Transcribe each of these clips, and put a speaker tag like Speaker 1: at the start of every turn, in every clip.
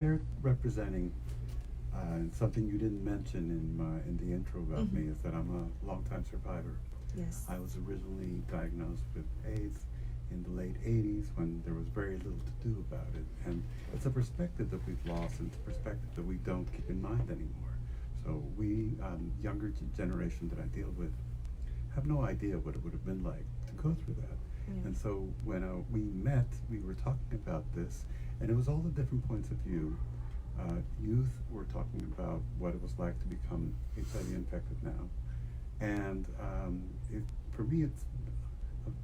Speaker 1: They're representing something you didn't mention in the intro about me is that I'm a longtime survivor.
Speaker 2: Yes.
Speaker 1: I was originally diagnosed with AIDS in the late 80s when there was very little to do about it. And it's a perspective that we've lost, and it's a perspective that we don't keep in mind anymore. So we, younger generation that I deal with, have no idea what it would have been like to go through that.
Speaker 2: Yeah.
Speaker 1: And so when we met, we were talking about this, and it was all the different points of view. Youth were talking about what it was like to become HIV infected now. And for me, it's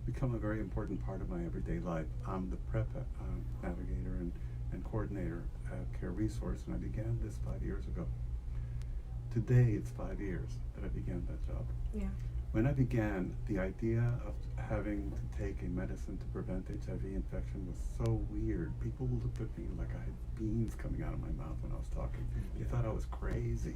Speaker 1: become a very important part of my everyday life. I'm the PrEP navigator and coordinator at Care Resource, and I began this 5 years ago. Today, it's 5 years that I began that job.
Speaker 2: Yeah.
Speaker 1: When I began, the idea of having to take a medicine to prevent HIV infection was so weird. People looked at me like I had beans coming out of my mouth when I was talking. They thought I was crazy.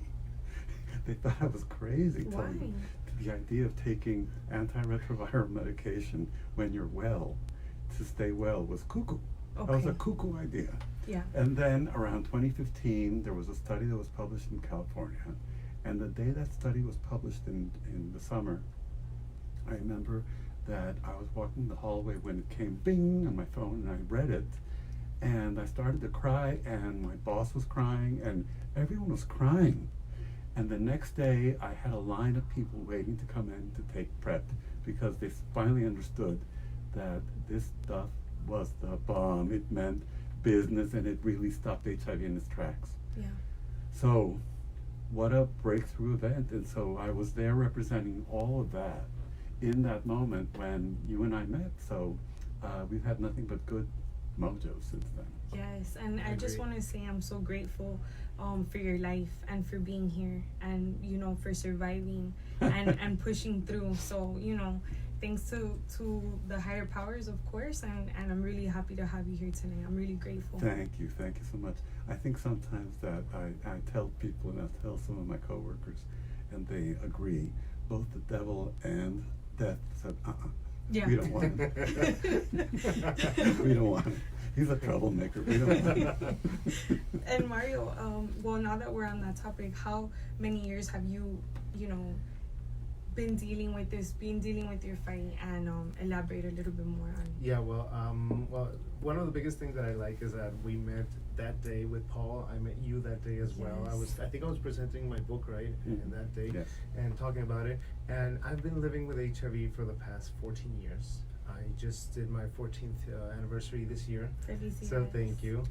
Speaker 1: They thought I was crazy.
Speaker 2: Why?
Speaker 1: Telling them the idea of taking antiretroviral medication when you're well to stay well was cuckoo.
Speaker 2: Okay.
Speaker 1: That was a cuckoo idea.
Speaker 2: Yeah.
Speaker 1: And then around 2015, there was a study that was published in California. And the day that study was published in the summer, I remember that I was walking the hallway when it came bing on my phone, and I read it, and I started to cry, and my boss was crying, and everyone was crying. And the next day, I had a line of people waiting to come in to take PrEP because they finally understood that this stuff was the bomb. It meant business, and it really stopped HIV in its tracks.
Speaker 2: Yeah.
Speaker 1: So, what a breakthrough event. And so I was there representing all of that in that moment when you and I met. So we've had nothing but good mojo since then.
Speaker 2: Yes, and I just want to say I'm so grateful for your life and for being here and, for surviving and pushing through. So, thanks to the higher powers, of course, and I'm really happy to have you here tonight. I'm really grateful.
Speaker 1: Thank you so much. I think sometimes that I tell people, and I tell some of my coworkers, and they agree, both the devil and death said,
Speaker 2: Yeah.
Speaker 1: we don't want him. We don't want him. He's a troublemaker. We don't want him.
Speaker 2: And Mario, well, now that we're on that topic, how many years have you, been dealing with your fight, and elaborate a little bit more on.
Speaker 3: Yeah, well, one of the biggest things that I like is that we met that day with Paul. I met you that day as well.
Speaker 2: Yes.
Speaker 3: I think I was presenting my book, right, in that day,
Speaker 1: Yes.
Speaker 3: and talking about it. And I've been living with HIV for the past 14 years. I just did my 14th anniversary this year. So thank you.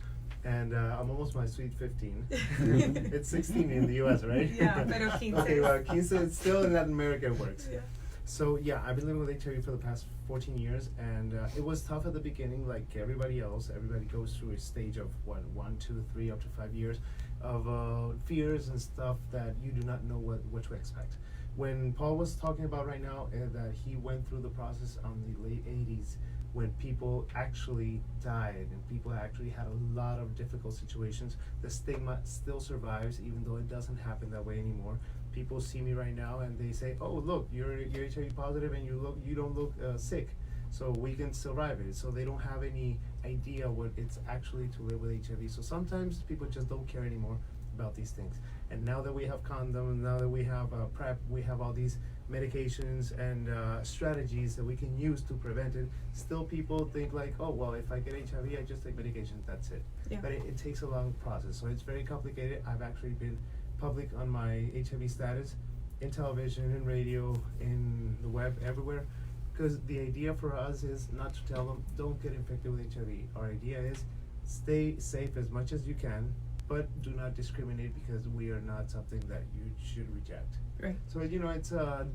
Speaker 3: And I'm almost my sweet 15. It's 16 in the US, right?
Speaker 2: Yeah, pero 15.
Speaker 3: Okay, well, 15, it's still in Latin America it works.
Speaker 2: Yeah.
Speaker 3: So yeah, I've been living with HIV for the past 14 years, and it was tough at the beginning, like everybody else. Everybody goes through a stage of 1, 2, 3, up to 5 years of fears and stuff that you do not know what to expect. When Paul was talking about right now that he went through the process on the late 80s, when people actually died and people actually had a lot of difficult situations, the stigma still survives, even though it doesn't happen that way anymore. People see me right now and they say, "Oh, look, you're HIV positive and you don't look sick, so we can survive it." So they don't have any idea what it's actually to live with HIV. So sometimes people just don't care anymore about these things. And now that we have condoms, now that we have PrEP, we have all these medications and strategies that we can use to prevent it. Still, people think like, "Oh, well, if I get HIV, I just take medications. That's it."
Speaker 2: Yeah.
Speaker 3: But it takes a long process, so it's very complicated. I've actually been public on my HIV status in television, in radio, in the web, everywhere, because the idea for us is not to tell them don't get infected with HIV. Our idea is stay safe as much as you can, but do not discriminate, because we are not something that you should reject.
Speaker 2: Right.
Speaker 3: So it's a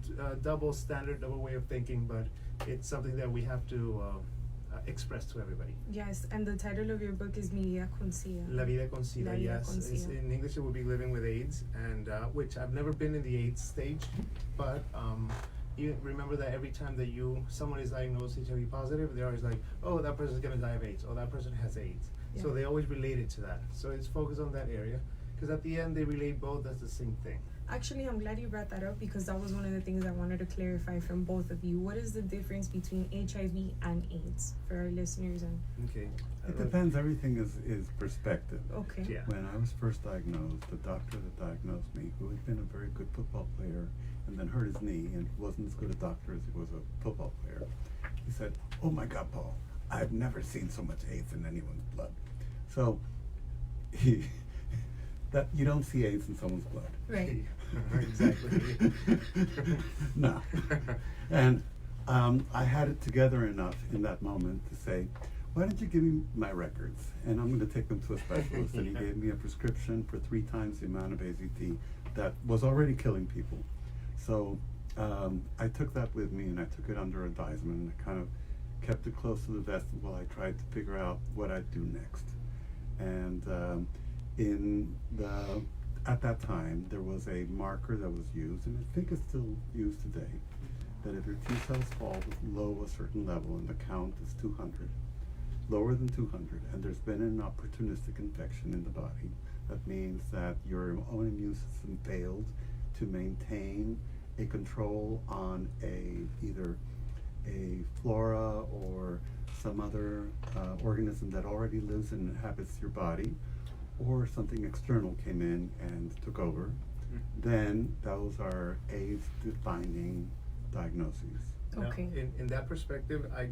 Speaker 3: double standard, double way of thinking, but it's something that we have to express to everybody.
Speaker 2: Yes, and the title of your book is Mi Vida con SIDA.
Speaker 3: La vida con SIDA,
Speaker 2: La vida
Speaker 3: yes.
Speaker 2: con SIDA.
Speaker 3: In English, it would be living with AIDS, and which I've never been in the AIDS stage, but you remember that every time that someone is diagnosed HIV positive, they're always like, "Oh, that person's gonna die of AIDS," or "that person has AIDS."
Speaker 2: Yeah.
Speaker 3: So they always relate it to that. So it's focused on that area, because at the end they relate both as the same thing.
Speaker 2: Actually, I'm glad you brought that up because that was one of the things I wanted to clarify from both of you. What is the difference between HIV and AIDS for our listeners? And
Speaker 3: Okay.
Speaker 1: It depends. Everything is perspective.
Speaker 2: okay,
Speaker 3: Yeah.
Speaker 1: When I was first diagnosed, the doctor that diagnosed me, who had been a very good football player and then hurt his knee and wasn't as good a doctor as he was a football player, he said, "Oh my God, Paul, I've never seen so much AIDS in anyone's blood." So he that you don't see AIDS in someone's blood.
Speaker 2: right,
Speaker 3: Exactly.
Speaker 1: No. And I had it together enough in that moment to say, why don't you give me my records? And I'm going to take them to a specialist. And he gave me a prescription for 3 times the amount of AZT that was already killing people. So I took that with me and I took it under advisement and I kind of kept it close to the vest while I tried to figure out what I'd do next. And at that time, there was a marker that was used, and I think it's still used today, that if your T cells fall below a certain level and the count is 200, lower than 200, and there's been an opportunistic infection in the body, that means that your own immune system failed to maintain a control on either a flora or some other organism that already lives and inhabits your body, or something external came in and took over, then those are AIDS-defining diagnoses.
Speaker 3: Now,
Speaker 2: Okay.
Speaker 3: in that perspective, I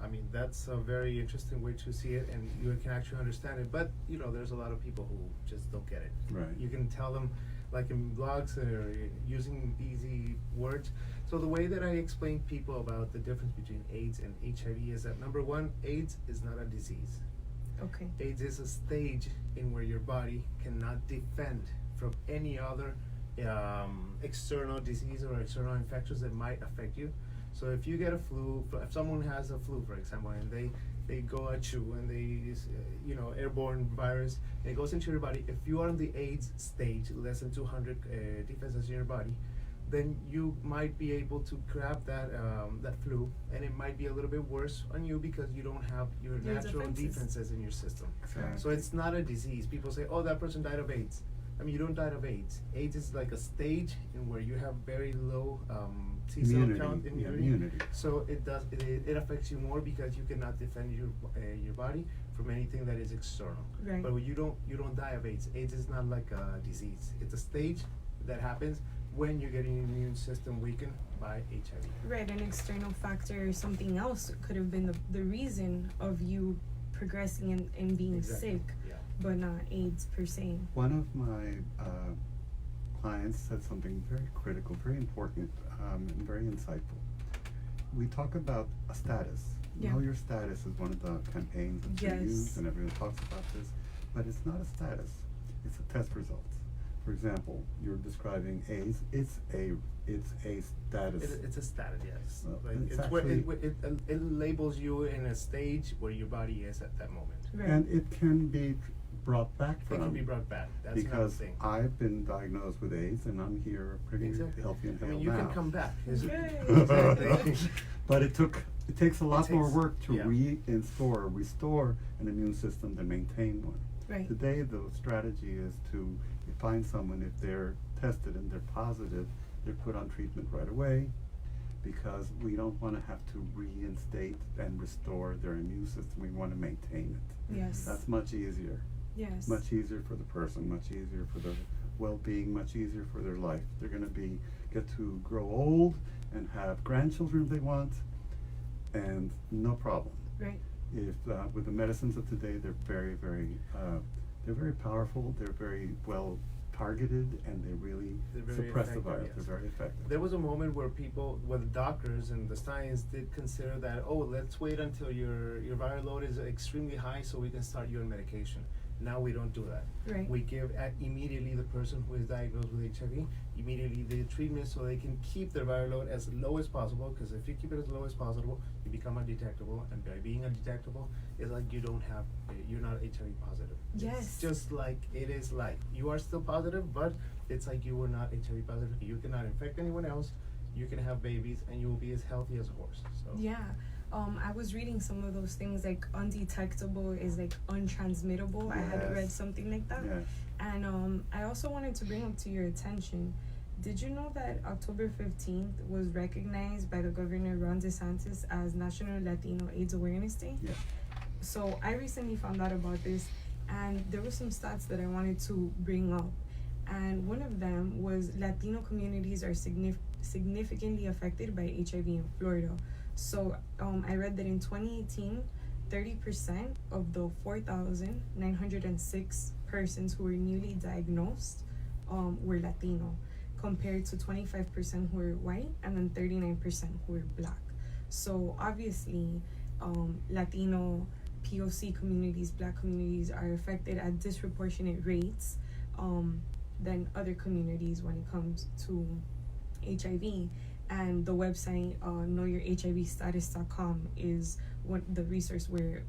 Speaker 3: mean, that's a very interesting way to see it, and you can actually understand it. But there's a lot of people who just don't get it.
Speaker 1: Right.
Speaker 3: You can tell them, like in blogs or using easy words. So the way that I explain people about the difference between AIDS and HIV is that number one, AIDS is not a disease.
Speaker 2: okay,
Speaker 3: AIDS is a stage in where your body cannot defend from any other external disease or external infections that might affect you. So if you get a flu, if someone has a flu, for example, and they go at you and they, airborne virus, and it goes into your body, if you are in the AIDS stage, less than 200 defenses in your body, then you might be able to grab that flu, and it might be a little bit worse on you because you don't have your
Speaker 2: Your
Speaker 3: natural
Speaker 2: defenses.
Speaker 3: defenses in your system.
Speaker 1: Exactly.
Speaker 3: So it's not a disease. People say, "Oh, that person died of AIDS." I mean, you don't die of AIDS. AIDS is like a stage in where you have very low T cell count immunity. So it affects you more because you cannot defend your body from anything that is external.
Speaker 2: right.
Speaker 3: But you don't die of AIDS. AIDS is not like a disease. It's a stage that happens when you're getting your immune system weakened by HIV.
Speaker 2: Right, an external factor or something else could have been the reason of you progressing and being
Speaker 3: Exactly.
Speaker 2: sick,
Speaker 3: Yeah.
Speaker 2: but not AIDS per se.
Speaker 1: One of my clients said something very critical, very important, and very insightful. We talk about a status.
Speaker 2: Yeah.
Speaker 1: Know your status is one of the campaigns that's
Speaker 2: Yes.
Speaker 1: been used, and everyone talks about this, but it's not a status. It's a test result. For example, you're describing AIDS. It's a status.
Speaker 3: It's a status, yes.
Speaker 1: Well,
Speaker 3: Like
Speaker 1: it's
Speaker 3: it's where
Speaker 1: actually-
Speaker 3: it labels you in a stage where your body is at that moment.
Speaker 2: Right.
Speaker 1: And it can be brought back
Speaker 3: It
Speaker 1: from.
Speaker 3: can be brought back. That's another
Speaker 1: Because
Speaker 3: thing.
Speaker 1: I've been diagnosed with AIDS and I'm here pretty
Speaker 3: Exactly.
Speaker 1: healthy and
Speaker 3: I mean,
Speaker 1: hale
Speaker 3: you
Speaker 1: now.
Speaker 3: can come back.
Speaker 2: Yay.
Speaker 3: Exactly.
Speaker 1: But it takes a lot more
Speaker 3: takes-
Speaker 1: work to
Speaker 3: yeah.
Speaker 1: restore an immune system than maintain one.
Speaker 2: Right.
Speaker 1: Today, the strategy is to find someone, if they're tested and they're positive, they're put on treatment right away, because we don't want to have to reinstate and restore their immune system. We want to maintain it.
Speaker 2: Yes.
Speaker 1: That's much easier.
Speaker 2: Yes.
Speaker 1: Much easier for the person, much easier for their well-being, much easier for their life. They're going to get to grow old and have grandchildren if they want, and no problem.
Speaker 2: Right.
Speaker 1: If with the medicines of today, they're very, very, they're very powerful. They're very well targeted, and they really
Speaker 3: They're very
Speaker 1: suppress the
Speaker 3: effective,
Speaker 1: virus.
Speaker 3: yes.
Speaker 1: They're very effective.
Speaker 3: There was a moment where the doctors and the science did consider that, let's wait until your viral load is extremely high so we can start you on medication. Now we don't do that.
Speaker 2: Right.
Speaker 3: We give immediately the person who is diagnosed with HIV immediately the treatment so they can keep their viral load as low as possible, because if you keep it as low as possible, you become undetectable, and by being undetectable, it's like you're not HIV positive.
Speaker 2: Yes.
Speaker 3: It's just like it is like you are still positive, but it's like you were not HIV positive. You cannot infect anyone else, you can have babies, and you will be as healthy as a horse. So
Speaker 2: Yeah. I was reading some of those things like undetectable is like untransmittable. I had read
Speaker 1: Yes.
Speaker 2: something like that.
Speaker 1: Yes.
Speaker 2: And I also wanted to bring up to your attention, did you know that October 15th was recognized by the governor Ron DeSantis as National Latino AIDS Awareness Day?
Speaker 1: Yeah.
Speaker 2: So I recently found out about this, and there were some stats that I wanted to bring up. And one of them was Latino communities are significantly affected by HIV in Florida. So I read that in 2018, 30% of the 4,906 persons who were newly diagnosed were Latino, compared to 25% who were white and then 39% who were black. So obviously, Latino, POC communities, black communities are affected at disproportionate rates than other communities when it comes to HIV. And the website knowyourhivstatus.com is the resource where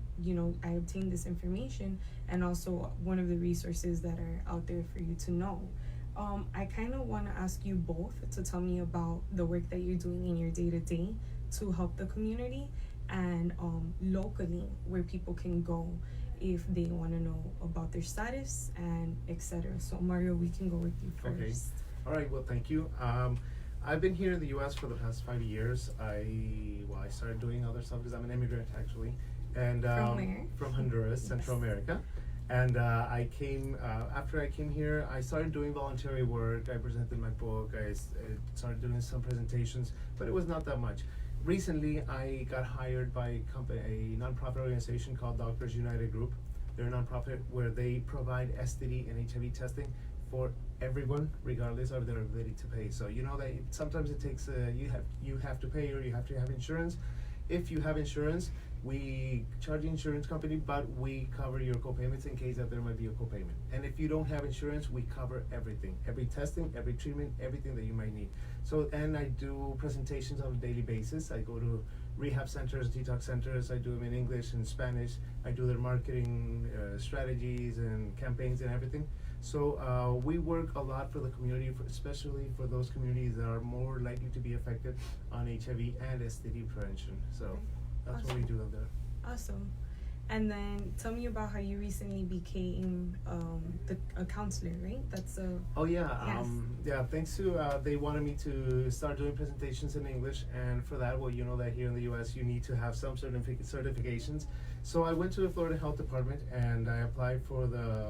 Speaker 2: I obtained this information, and also one of the resources that are out there for you to know. I kind of want to ask you both to tell me about the work that you're doing in your day-to-day to help the community, and locally where people can go if they want to know about their status and etc. So Mario, we can go with you first.
Speaker 3: Okay. All right. Well, thank you. I've been here in the U.S. for the past 5 years. I started doing other stuff because I'm an immigrant actually, and
Speaker 2: From where?
Speaker 3: From Honduras, Central America. And I came after I came here. I started doing voluntary work. I presented my book. I started doing some presentations, but it was not that much. Recently, I got hired by a nonprofit organization called Doctors United Group. They're a nonprofit where they provide STD and HIV testing for everyone, regardless of their ability to pay. So that sometimes it takes you have to pay, or you have to have insurance. If you have insurance, we charge the insurance company, but we cover your co-payments in case that there might be a co-payment. And if you don't have insurance, we cover everything, every testing, every treatment, everything that you might need. So, and I do presentations on a daily basis. I go to rehab centers, detox centers. I do them in English and Spanish. I do their marketing strategies and campaigns and everything. So we work a lot for the community, especially for those communities that are more likely to be affected on HIV and STD prevention. So that's
Speaker 2: Awesome.
Speaker 3: what we do up there.
Speaker 2: Awesome. And then tell me about how you recently became a counselor, right? That's a
Speaker 3: Oh yeah,
Speaker 2: Yes.
Speaker 3: Thanks to they wanted me to start doing presentations in English, and for that, well, you know that here in the U.S. you need to have some certifications. So I went to the Florida Health Department and I applied for the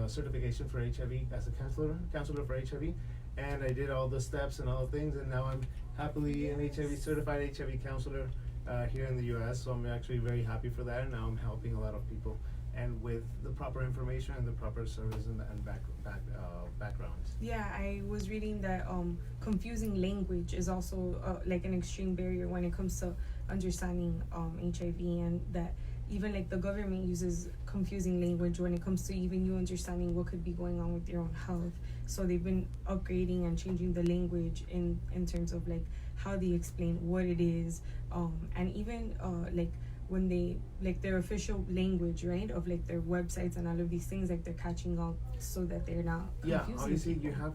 Speaker 3: certification for HIV as a counselor for HIV, and I did all the steps and all the things, and now I'm happily an HIV certified HIV counselor here in the U.S. So I'm actually very happy for that, and now I'm helping a lot of people, and with the proper information and the proper service and backgrounds.
Speaker 2: Yeah, I was reading that confusing language is also like an extreme barrier when it comes to understanding HIV, and that even like the government uses confusing language when it comes to even you understanding what could be going on with your own health. So they've been upgrading and changing the language in terms of like how they explain what it is, and even like when they like their official language, right, of like their websites and all of these things, like they're catching up so that they're not confusing
Speaker 3: obviously
Speaker 2: people.
Speaker 3: you have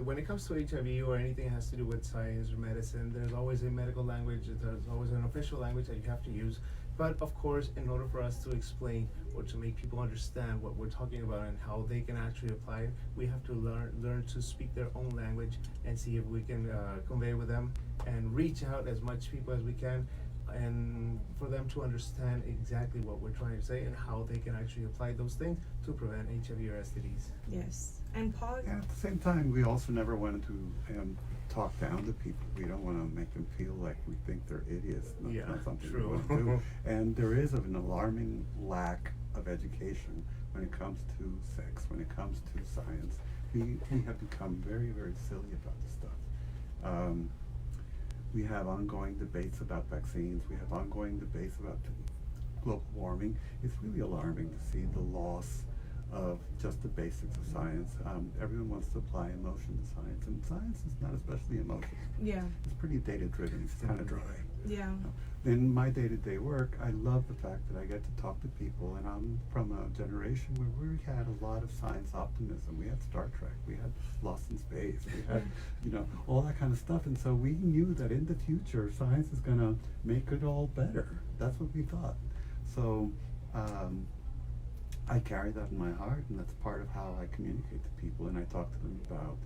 Speaker 3: when it comes to HIV or anything that has to do with science or medicine, there's always a medical language, there's always an official language that you have to use. But of course, in order for us to explain or to make people understand what we're talking about and how they can actually apply it, we have to learn to speak their own language and see if we can convey with them and reach out as much people as we can, and for them to understand exactly what we're trying to say and how they can actually apply those things to prevent HIV or STDs.
Speaker 2: Yes. And Paul,
Speaker 1: And at the same time, we also never wanted to talk down to people. We don't want to make them feel like we think they're idiots. That's
Speaker 3: Yeah,
Speaker 1: not something
Speaker 3: true.
Speaker 1: we want to do. And there is an alarming lack of education when it comes to sex, when it comes to science. We have become very, very silly about this stuff. We have ongoing debates about vaccines. We have ongoing debates about global warming. It's really alarming to see the loss of just the basics of science. Everyone wants to apply emotion to science, and science is not especially emotional.
Speaker 2: yeah.
Speaker 1: It's pretty data driven. It's kind of dry.
Speaker 2: Yeah.
Speaker 1: In my day-to-day work, I love the fact that I get to talk to people, and I'm from a generation where we had a lot of science optimism. We had Star Trek, we had Lost in Space, we had, all that kind of stuff, and so we knew that in the future, science is gonna make it all better. That's what we thought. So, I carry that in my heart, and that's part of how I communicate to people, and I talk to them about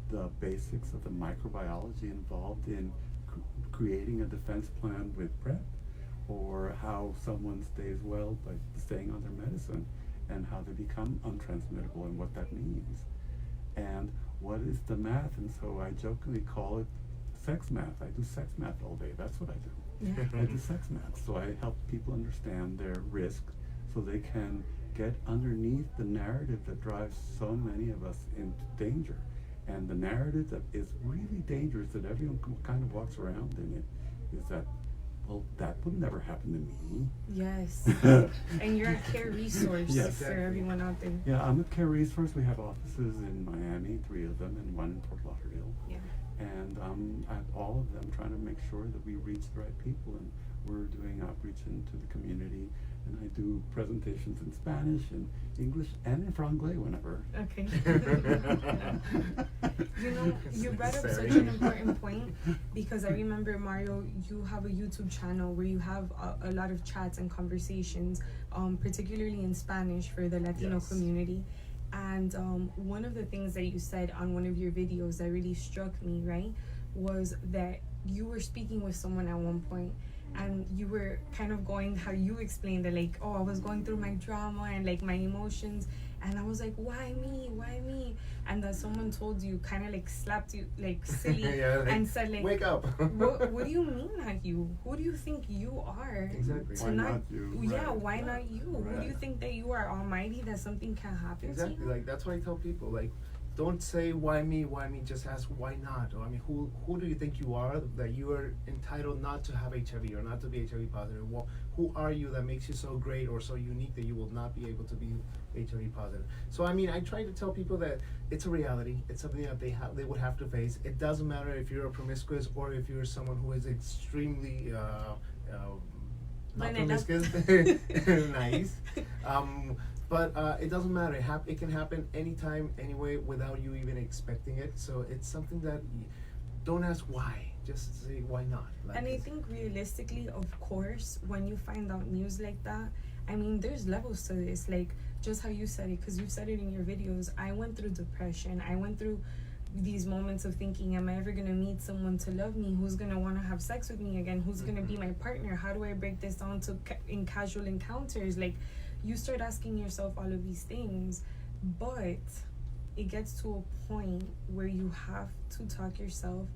Speaker 1: the basics of the microbiology involved in creating a defense plan with PrEP, or how someone stays well by staying on their medicine, and how they become untransmittable and what that means. And what is the math? And so I jokingly call it sex math. I do sex math all day. That's what I do.
Speaker 2: Yeah.
Speaker 1: I do sex math. So I help people understand their risk so they can get underneath the narrative that drives so many of us into danger. And the narrative that is really dangerous, that everyone kind of walks around in it, is that, well, that would never happen to me.
Speaker 2: Yes. And you're a care resource
Speaker 1: Yes.
Speaker 2: for everyone out there.
Speaker 1: Yeah, I'm a care resource. We have offices in Miami, 3 of them, and 1 in Fort Lauderdale.
Speaker 2: Yeah.
Speaker 1: And at all of them, trying to make sure that we reach the right people, and we're doing outreach into the community. And I do presentations in Spanish and English and in Franglais whenever.
Speaker 2: Okay. You brought up such an important point, because I remember, Mario, you have a YouTube channel where you have a lot of chats and conversations, particularly in Spanish for the Latino
Speaker 3: Yes.
Speaker 2: community. And one of the things that you said on one of your videos that really struck me, right, was that you were speaking with someone at one point, and you were kind of going how you explained it, like, oh, I was going through my drama and like my emotions, and I was like, why me, and that someone told you, kind of like slapped you like silly, and said like,
Speaker 3: wake up.
Speaker 2: what do you mean not you? Who do you think you are?
Speaker 3: Exactly.
Speaker 2: To
Speaker 1: Why not you?
Speaker 2: Yeah,
Speaker 1: Right.
Speaker 2: why not you? Who do you
Speaker 1: Right.
Speaker 2: think that you are, almighty, that something can happen to
Speaker 3: Exactly.
Speaker 2: you?
Speaker 3: Like, that's what I tell people. Like, don't say why me. Just ask why not. Or, I mean, who do you think you are that you are entitled not to have HIV or not to be HIV positive? Well, who are you that makes you so great or so unique that you will not be able to be HIV positive? So I mean, I try to tell people that it's a reality. It's something that they would have to face. It doesn't matter if you're a promiscuous or if you're someone who is extremely not promiscuous. Nice. But it doesn't matter. It can happen anytime, anyway, without you even expecting it. So it's something that don't ask why. Just say why not. Like,
Speaker 2: And I think realistically, of course, when you find out news like that, I mean, there's levels to this. Like, just how you said it, because you've said it in your videos. I went through depression. I went through these moments of thinking, am I ever going to meet someone to love me? Who's going to want to have sex with me again? Who's going to be my partner? How do I break this down to in casual encounters? Like, you start asking yourself all of these things, but it gets to a point where you have to talk yourself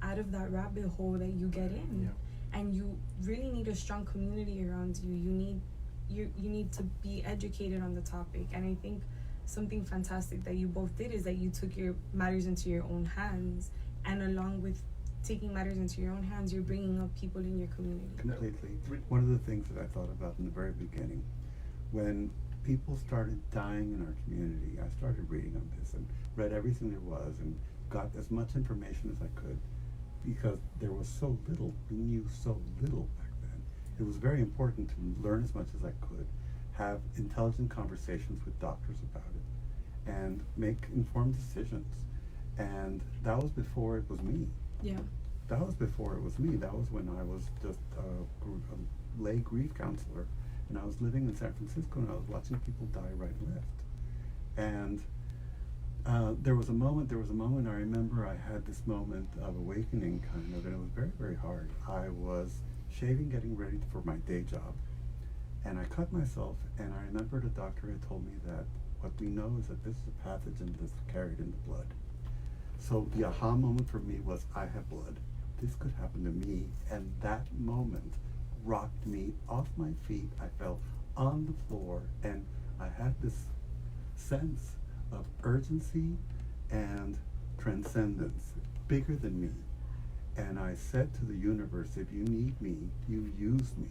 Speaker 2: out of that rabbit hole that you get in.
Speaker 3: Yeah.
Speaker 2: And you really need a strong community around you. You need to be educated on the topic. And I think something fantastic that you both did is that you took your matters into your own hands, and along with taking matters into your own hands, you're bringing up people in your community.
Speaker 1: Completely. One of the things that I thought about in the very beginning, when people started dying in our community, I started reading on this and read everything there was and got as much information as I could, because there was so little. We knew so little back then. It was very important to learn as much as I could, have intelligent conversations with doctors about it, and make informed decisions. And that was before it was me.
Speaker 2: Yeah.
Speaker 1: That was before it was me. That was when I was just a lay grief counselor, and I was living in San Francisco, and I was watching people die right and left. And there was a moment I remember I had this moment of awakening, kind of, and it was very, very hard. I was shaving, getting ready for my day job, and I cut myself, and I remembered a doctor had told me that what we know is that this is a pathogen that's carried in the blood. So the aha moment for me was, I have blood. This could happen to me, and that moment rocked me off my feet. I fell on the floor, and I had this sense of urgency and transcendence, bigger than me. And I said to the universe, if you need me, you use me.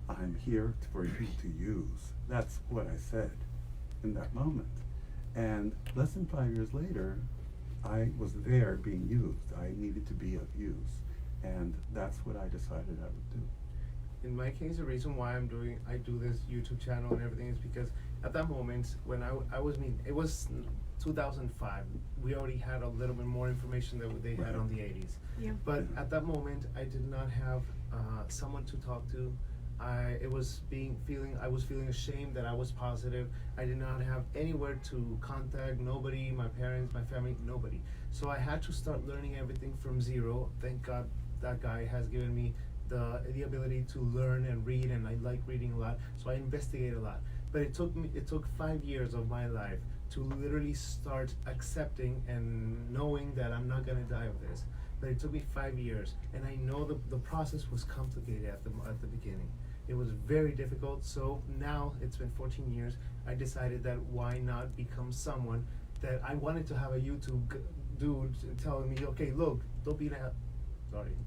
Speaker 1: I'm here for you to use. That's what I said in that moment. And less than 5 years later, I was there being used. I needed to be of use. And that's what I decided I would do.
Speaker 3: In my case, the reason why I do this YouTube channel and everything is because at that moment when it was 2005. We already had a little bit more information than they had on the 80s.
Speaker 2: Yeah.
Speaker 3: But at that moment, I did not have someone to talk to. I was feeling ashamed that I was positive. I did not have anywhere to contact, nobody, my parents, my family, nobody. So I had to start learning everything from zero. Thank God that guy has given me the ability to learn and read, and I like reading a lot, so I investigate a lot. But it took 5 years of my life to literally start accepting and knowing that I'm not gonna die of this. But it took me 5 years, and I know the process was complicated at the beginning. It was very difficult. So now it's been 14 years. I decided that why not become someone that I wanted to have a YouTube dude telling me, okay, look, don't be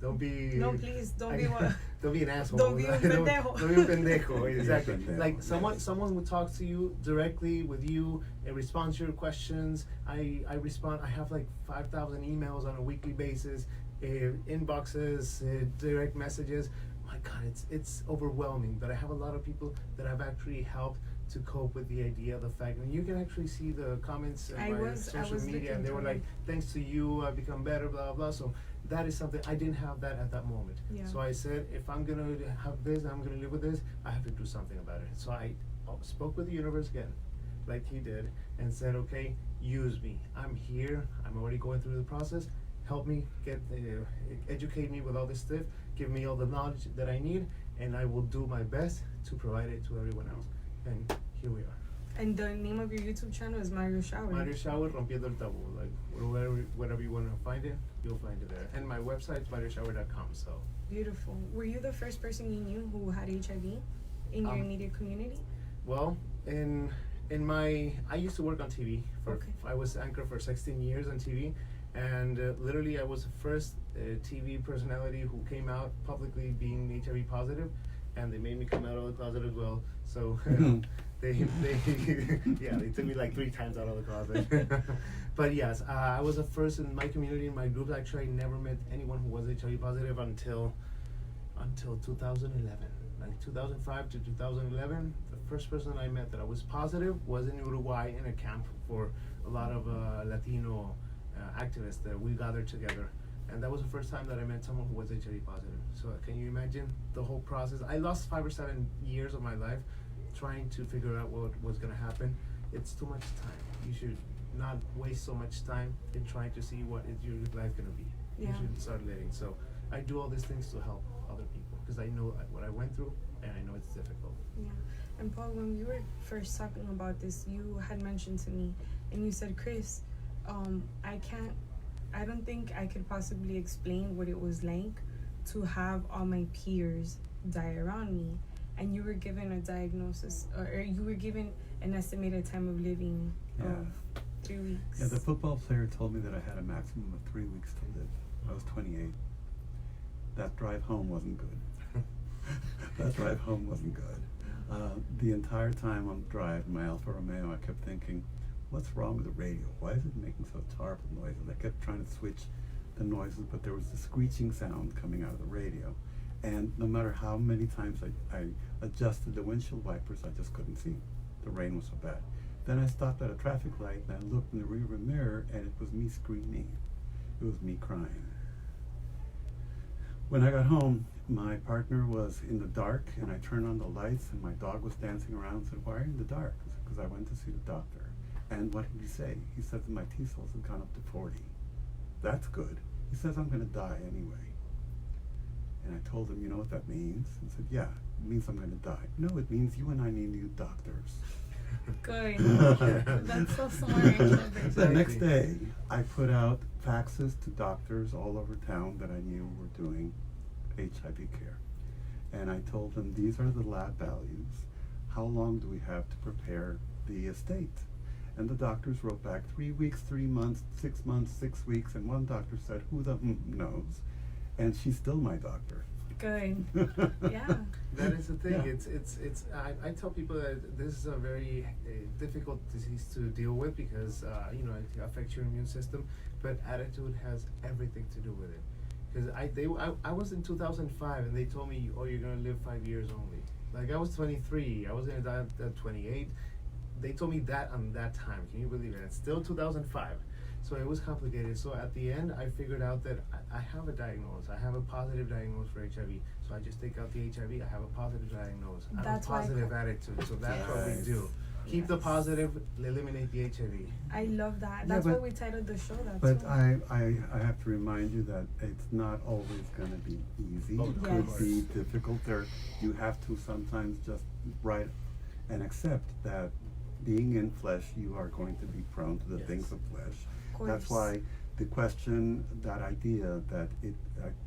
Speaker 3: don't be.
Speaker 2: No, please, don't be what?
Speaker 3: Don't be an asshole.
Speaker 2: Don't be un pendejo.
Speaker 3: Don't be un pendejo. Exactly.
Speaker 1: Pendejo,
Speaker 3: Like
Speaker 1: yes.
Speaker 3: someone would talk to you directly with you and respond to your questions. I respond. I have like 5,000 emails on a weekly basis, inboxes, direct messages. My God, it's overwhelming. But I have a lot of people that have actually helped to cope with the idea, the fact, and you can actually see the comments on my social media, and they were like, "Thanks to you, I've become better." Blah blah. So that is something I didn't have that at that moment.
Speaker 2: Yeah.
Speaker 3: So I said, if I'm gonna have this, I'm gonna live with this, I have to do something about it. So I spoke with the universe again, like he did, and said, okay, use me. I'm here. I'm already going through the process. Help me educate me with all this stuff. Give me all the knowledge that I need, and I will do my best to provide it to everyone else. And here we are.
Speaker 2: And the name of your YouTube channel is Mario Schauer.
Speaker 3: Mario Schauer, Rompiendo el Tabú. Like wherever you want to find it, you'll find it there. And my website is marioschauer.com. So
Speaker 2: Beautiful. Were you the first person you knew who had HIV in your immediate community?
Speaker 3: well, in my I used to work on TV.
Speaker 2: Okay.
Speaker 3: I was anchor for 16 years on TV, and literally I was the first TV personality who came out publicly being HIV positive, and they made me come out of the closet as well. So they they took me like 3 times out of the closet. But yes, I was the first in my community, in my group. Actually, I never met anyone who was HIV positive until 2011. Like 2005 to 2011, the first person I met that I was positive was in Uruguay in a camp for a lot of Latino activists that we gathered together. And that was the first time that I met someone who was HIV positive. So can you imagine the whole process? I lost 5 or 7 years of my life trying to figure out what was going to happen. It's too much time. You should not waste so much time in trying to see what is your life going to be.
Speaker 2: Yeah.
Speaker 3: You should start living. So I do all these things to help other people because I know what I went through, and I know it's difficult.
Speaker 2: Yeah. And Paul, when we were first talking about this, you had mentioned to me, and you said, Chris, I don't think I could possibly explain what it was like to have all my peers die around me. And you were given a diagnosis, or you were given an estimated time of living of 3 weeks.
Speaker 1: Yeah, the football player told me that I had a maximum of 3 weeks to live. I was 28. That drive home wasn't good. That drive home wasn't good. The entire time on the drive in my Alfa Romeo, I kept thinking, what's wrong with the radio? Why is it making such horrible noises? I kept trying to switch the noises, but there was the screeching sound coming out of the radio. And no matter how many times I adjusted the windshield wipers, I just couldn't see. The rain was so bad. Then I stopped at a traffic light and I looked in the rearview mirror, and it was me screaming. It was me crying. When I got home, my partner was in the dark, and I turned on the lights, and my dog was dancing around and said, "Why are you in the dark?" I said, "Because I went to see the doctor." And what did he say? He said that my T cells have gone up to 40. That's good. He says I'm going to die anyway. And I told him, you know what that means? He said, yeah, it means I'm going to die. No, it means you and I need new doctors.
Speaker 2: Good. That's so smart.
Speaker 1: The next day, I put out faxes to doctors all over town that I knew were doing HIV care. And I told them, these are the lab values. How long do we have to prepare the estate? And the doctors wrote back 3 weeks, 3 months, 6 months, 6 weeks. And one doctor said, who the knows? And she's still my doctor.
Speaker 2: Good. Yeah.
Speaker 3: That is the thing.
Speaker 1: Yeah.
Speaker 3: I tell people that this is a very difficult disease to deal with because it affects your immune system, but attitude has everything to do with it. because I was in 2005 and they told me, oh, you're gonna live 5 years only. Like I was 23, I was gonna die at 28. They told me that on that time. Can you believe it? It's still 2005. So it was complicated. So at the end, I figured out that I have a diagnosis. I have a positive diagnosis for HIV. So I just take out the HIV. I have a positive diagnosis. I have a positive attitude. So that's what we do. Keep the positive, eliminate the HIV.
Speaker 2: I love that. That's why we titled the show that.
Speaker 1: But
Speaker 2: too.
Speaker 1: I have to remind you that it's not always going to be easy.
Speaker 3: Oh,
Speaker 1: It
Speaker 2: yes.
Speaker 1: could be difficult. You have to sometimes just write and accept that being in flesh, you are going to be prone to the things of flesh. That's why the question, that idea that it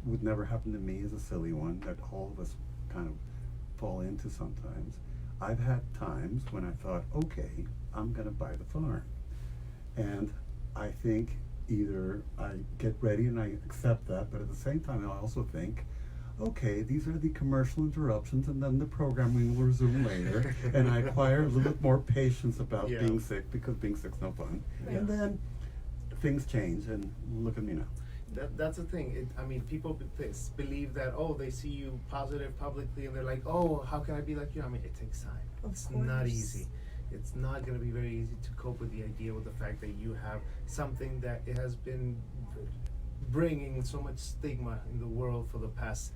Speaker 1: would never happen to me is a silly one that all of us kind of fall into sometimes. I've had times when I thought, okay, I'm gonna buy the farm. And I think either I get ready and I accept that, but at the same time I also think, okay, these are the commercial interruptions and then the programming will resume later. And I acquire a little bit more patience about being sick, because being sick's no fun.
Speaker 2: Right.
Speaker 1: And then things change, and look at me now.
Speaker 3: That's the thing. I mean, people believe that, oh, they see you positive publicly and they're like, oh, how can I be like you? I mean, it takes time. It's not easy. It's not going to be very easy to cope with the idea, with the fact that you have something that it has been bringing so much stigma in the world for the past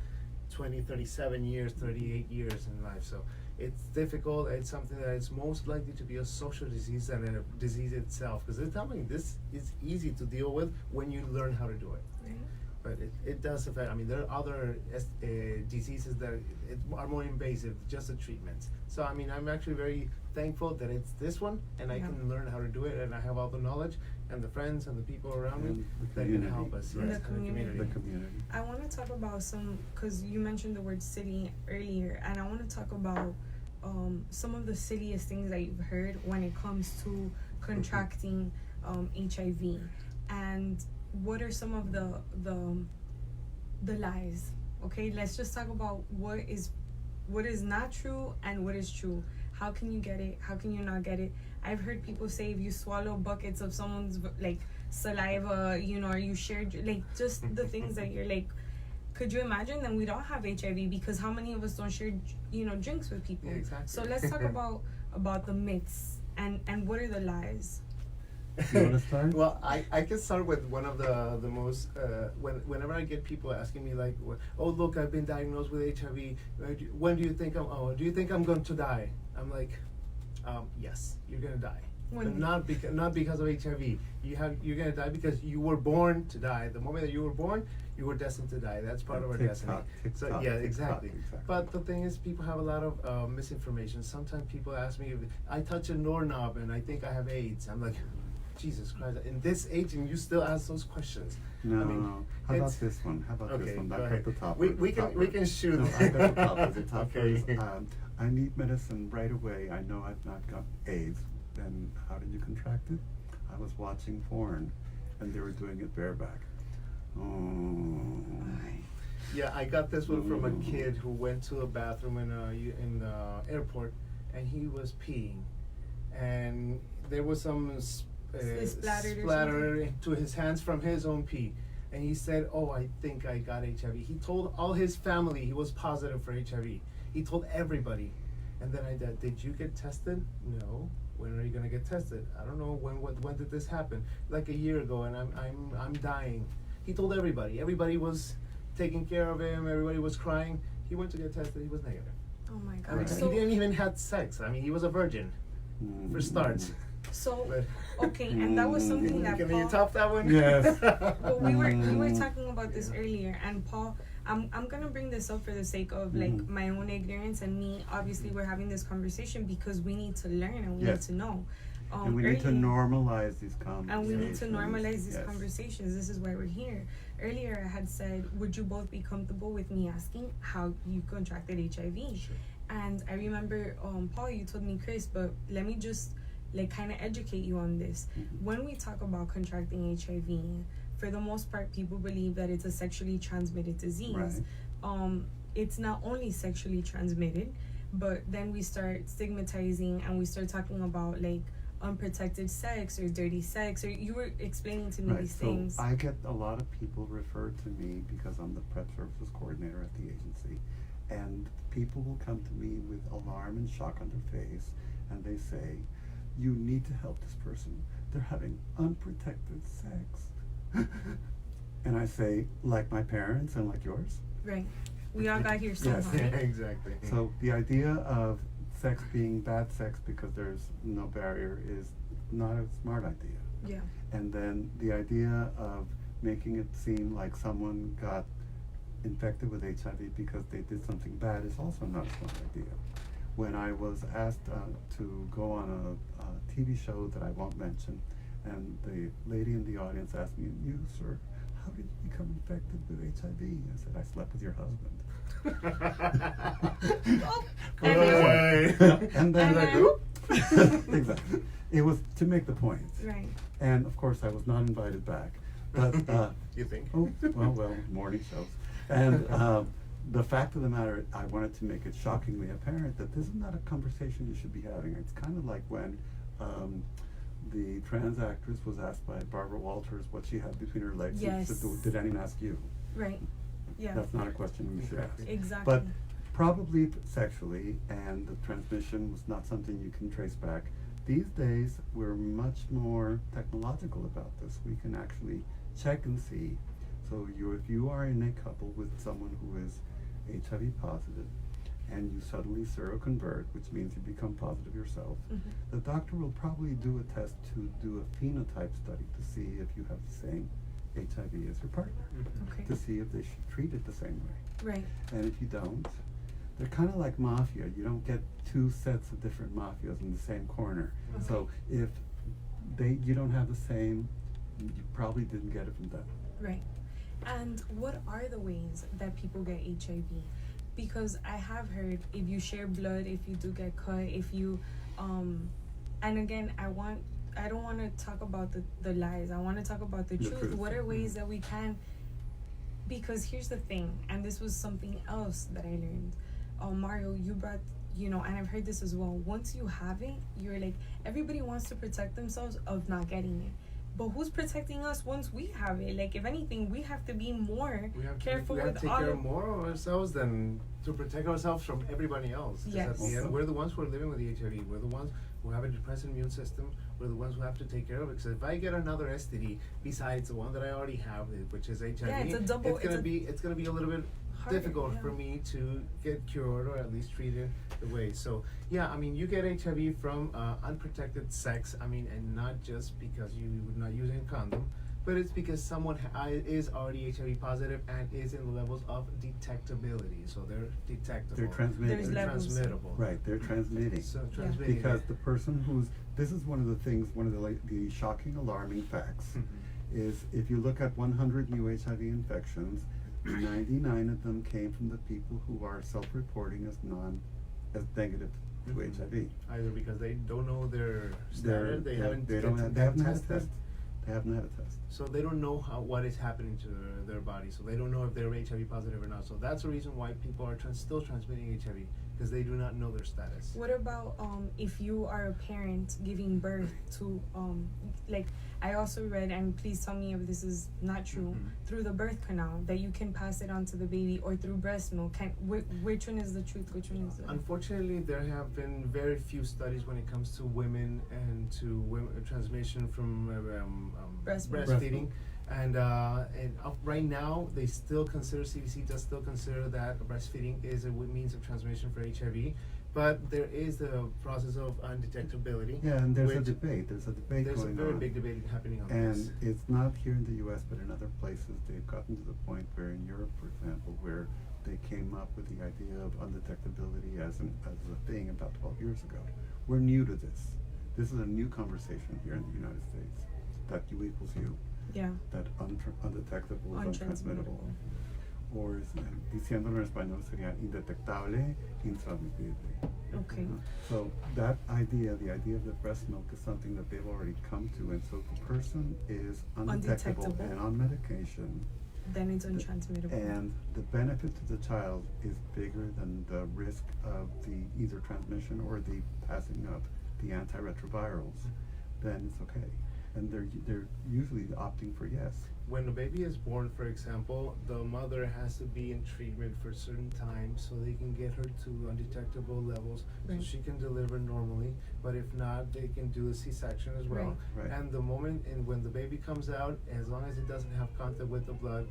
Speaker 3: 20, 37 years, 38 years in life. So it's difficult. It's something that is most likely to be a social disease than a disease itself. Because they're telling me this is easy to deal with when you learn how to do it.
Speaker 2: Right.
Speaker 3: But it does affect. I mean, there are other diseases that are more invasive, just the treatments. So I mean, I'm actually very thankful that it's this one, and I can learn how to do it, and I have all the knowledge and the friends and the people around me that can help us.
Speaker 2: And the community.
Speaker 1: The community.
Speaker 2: I want to talk about because you mentioned the word silly earlier, and I want to talk about some of the silliest things that you've heard when it comes to contracting HIV, and what are some of the lies. Okay, let's just talk about what is not true and what is true. How can you get it? How can you not get it? I've heard people say if you swallow buckets of someone's like saliva, or you share like just the things that you're like, could you imagine? Then we don't have HIV, because how many of us don't share drinks with people?
Speaker 3: Yeah, exactly.
Speaker 2: So let's talk about the myths and what are the lies.
Speaker 1: You want to start?
Speaker 3: Well, I can start with one of the most whenever I get people asking me like, oh look, I've been diagnosed with HIV. When do you think do you think I'm going to die? I'm like, yes, you're gonna die. But not because of HIV. You're gonna die because you were born to die. The moment that you were born, you were destined to die. That's part of our destiny. So yeah, exactly. But the thing is, people have a lot of misinformation. Sometimes people ask me if I touch a doorknob and I think I have AIDS. I'm like, Jesus Christ! In this age, and you still ask those questions.
Speaker 1: No.
Speaker 3: I mean,
Speaker 1: how about this one? How about this one? I got the top.
Speaker 3: We can shoot.
Speaker 1: No, I got the top. The top
Speaker 3: Okay.
Speaker 1: is, I need medicine right away. I know I've not got AIDS. Then how did you contract it? I was watching porn, and they were doing it bareback. Oh.
Speaker 3: Yeah, I got this one from a kid who went to a bathroom in the airport, and he was peeing, and there was some splatter to his hands from his own pee, and he said, "Oh, I think I got HIV." He told all his family he was positive for HIV. He told everybody, and then I said, "Did you get tested?" "No." "When are you gonna get tested?" "I don't know. When did this happen?" "Like a year ago, and I'm dying." He told everybody. Everybody was taking care of him. Everybody was crying. He went to get tested. He was negative.
Speaker 2: Oh my God!
Speaker 1: Right.
Speaker 2: So,
Speaker 3: he didn't even have sex. I mean, he was a virgin for starts.
Speaker 2: So
Speaker 3: But
Speaker 2: okay, and that was something that
Speaker 3: can
Speaker 2: Paul.
Speaker 3: you top that one?
Speaker 1: Yes.
Speaker 2: Well, we were talking about this earlier, and Paul, I'm gonna bring this up for the sake of like my own ignorance, and me. Obviously, we're having this conversation because we need to learn and we need to know.
Speaker 1: And we need to normalize these conversations.
Speaker 2: And we need to normalize these conversations. This is why we're here. Earlier, I had said, would you both be comfortable with me asking how you contracted HIV?
Speaker 3: Sure.
Speaker 2: And I remember, Paul, you told me, Chris, but let me just like kind of educate you on this. When we talk about contracting HIV, for the most part, people believe that it's a sexually transmitted disease.
Speaker 1: Right.
Speaker 2: It's not only sexually transmitted, but then we start stigmatizing and we start talking about like unprotected sex or dirty sex, or you were explaining to me
Speaker 1: Right,
Speaker 2: these
Speaker 1: so
Speaker 2: things.
Speaker 1: I get a lot of people referred to me because I'm the prep services coordinator at the agency, and people will come to me with alarm and shock on their face, and they say, you need to help this person. They're having unprotected sex. And I say, like my parents and like yours?
Speaker 2: Right. We all got here
Speaker 1: Yes.
Speaker 2: somehow.
Speaker 3: Yeah, exactly.
Speaker 1: So the idea of sex being bad sex because there's no barrier is not a smart idea.
Speaker 2: Yeah.
Speaker 1: And then the idea of making it seem like someone got infected with HIV because they did something bad is also not a smart idea. When I was asked to go on a TV show that I won't mention, and the lady in the audience asked me, you, sir, how did you become infected with HIV? I said, I slept with your husband. And then like, oop. Exactly. It was to make the point.
Speaker 2: Right.
Speaker 1: And of course I was not invited back. But
Speaker 3: You think?
Speaker 1: oh, well, morning shows. And the fact of the matter, I wanted to make it shockingly apparent that this is not a conversation you should be having. It's kind of like when the trans actress was asked by Barbara Walters what she had between her legs.
Speaker 2: Yes.
Speaker 1: And she said, did anyone ask you?
Speaker 2: Right. Yeah.
Speaker 1: That's not a question you should ask.
Speaker 2: Exactly.
Speaker 1: But probably sexually, and the transmission was not something you can trace back. These days, we're much more technological about this. We can actually check and see. So if you are in a couple with someone who is HIV positive, and you suddenly seroconvert, which means you become positive yourself, the doctor will probably do a test to do a phenotype study to see if you have the same HIV as your partner,
Speaker 2: Okay.
Speaker 1: to see if they should treat it the same way.
Speaker 2: Right.
Speaker 1: And if you don't, they're kind of like mafia. You don't get two sets of different mafias in the same corner.
Speaker 2: Okay.
Speaker 1: So if you don't have the same, you probably didn't get it from them.
Speaker 2: Right. And what are the ways that people get HIV? Because I have heard if you share blood, if you do get cut, if you, and again, I don't want to talk about the lies. I want to talk about the truth. What are ways that we can, because here's the thing, and this was something else that I learned. Mario, you brought, and I've heard this as well. Once you have it, you're like, everybody wants to protect themselves of not getting it. But who's protecting us once we have it? Like, if anything, we have to be more careful
Speaker 3: we have
Speaker 2: with
Speaker 3: to take
Speaker 2: all
Speaker 3: care
Speaker 2: of
Speaker 3: more of ourselves than to protect ourselves from everybody else. 'Cause
Speaker 2: Yes.
Speaker 3: at the end, we're the ones who are living with the HIV. We're the ones who have a depressed immune system. We're the ones who have to take care of it. Because if I get another STD besides the one that I already have, which is HIV,
Speaker 2: Yeah, it's a double-
Speaker 3: it's gonna be a little bit
Speaker 2: harder,
Speaker 3: difficult
Speaker 2: yeah.
Speaker 3: for me to get cured or at least treated the way. So yeah, I mean, you get HIV from unprotected sex. I mean, and not just because you were not using a condom, but it's because someone is already HIV positive and is in the levels of detectability. So they're detectable.
Speaker 1: They're transmitted.
Speaker 2: There's
Speaker 3: They're
Speaker 2: levels.
Speaker 3: transmittable.
Speaker 1: Right, they're transmitting.
Speaker 3: So transmitting.
Speaker 1: Because the person this is one of the things, one of the shocking, alarming facts, is if you look at 100 new HIV infections, 99 of them came from the people who are self-reporting as negative to HIV.
Speaker 3: Either because they don't know their status, they haven't
Speaker 1: haven't had a test. They haven't had a test.
Speaker 3: So they don't know what is happening to their body. So they don't know if they're HIV positive or not. So that's the reason why people are still transmitting HIV, because they do not know their status.
Speaker 2: What about if you are a parent giving birth to like I also read, and please tell me if this is not true, through the birth canal that you can pass it on to the baby, or through breast milk. Which one is the truth? Which one is the
Speaker 3: Unfortunately, there have been very few studies when it comes to women and to transmission from breastfeeding. And right now, they still consider, CDC does still consider that breastfeeding is a means of transmission for HIV, but there is the process of undetectability.
Speaker 1: Yeah, and there's a debate. There's a debate
Speaker 3: There's
Speaker 1: going on.
Speaker 3: a very big debate happening on
Speaker 1: And
Speaker 3: this.
Speaker 1: it's not here in the U.S., but in other places, they've gotten to the point where in Europe, for example, where they came up with the idea of undetectability as a thing about 12 years ago. We're new to this. This is a new conversation here in the United States, that U equals U.
Speaker 2: Yeah.
Speaker 1: That undetectable is untransmittable. Or diciéndolo en español sería indetectable, intransmisible.
Speaker 2: Okay.
Speaker 1: So that idea, the idea of the breast milk, is something that they've already come to, and so if the person is undetectable
Speaker 2: Undetectable.
Speaker 1: and on medication,
Speaker 2: Then it's untransmittable.
Speaker 1: and the benefit to the child is bigger than the risk of the either transmission or the passing of the antiretrovirals. then it's okay. And they're usually opting for yes.
Speaker 3: When a baby is born, for example, the mother has to be in treatment for a certain time so they can get her to undetectable levels
Speaker 2: Right.
Speaker 3: so she can deliver normally. But if not, they can do a C-section as well.
Speaker 1: Right.
Speaker 3: And the moment when the baby comes out, as long as it doesn't have contact with the blood,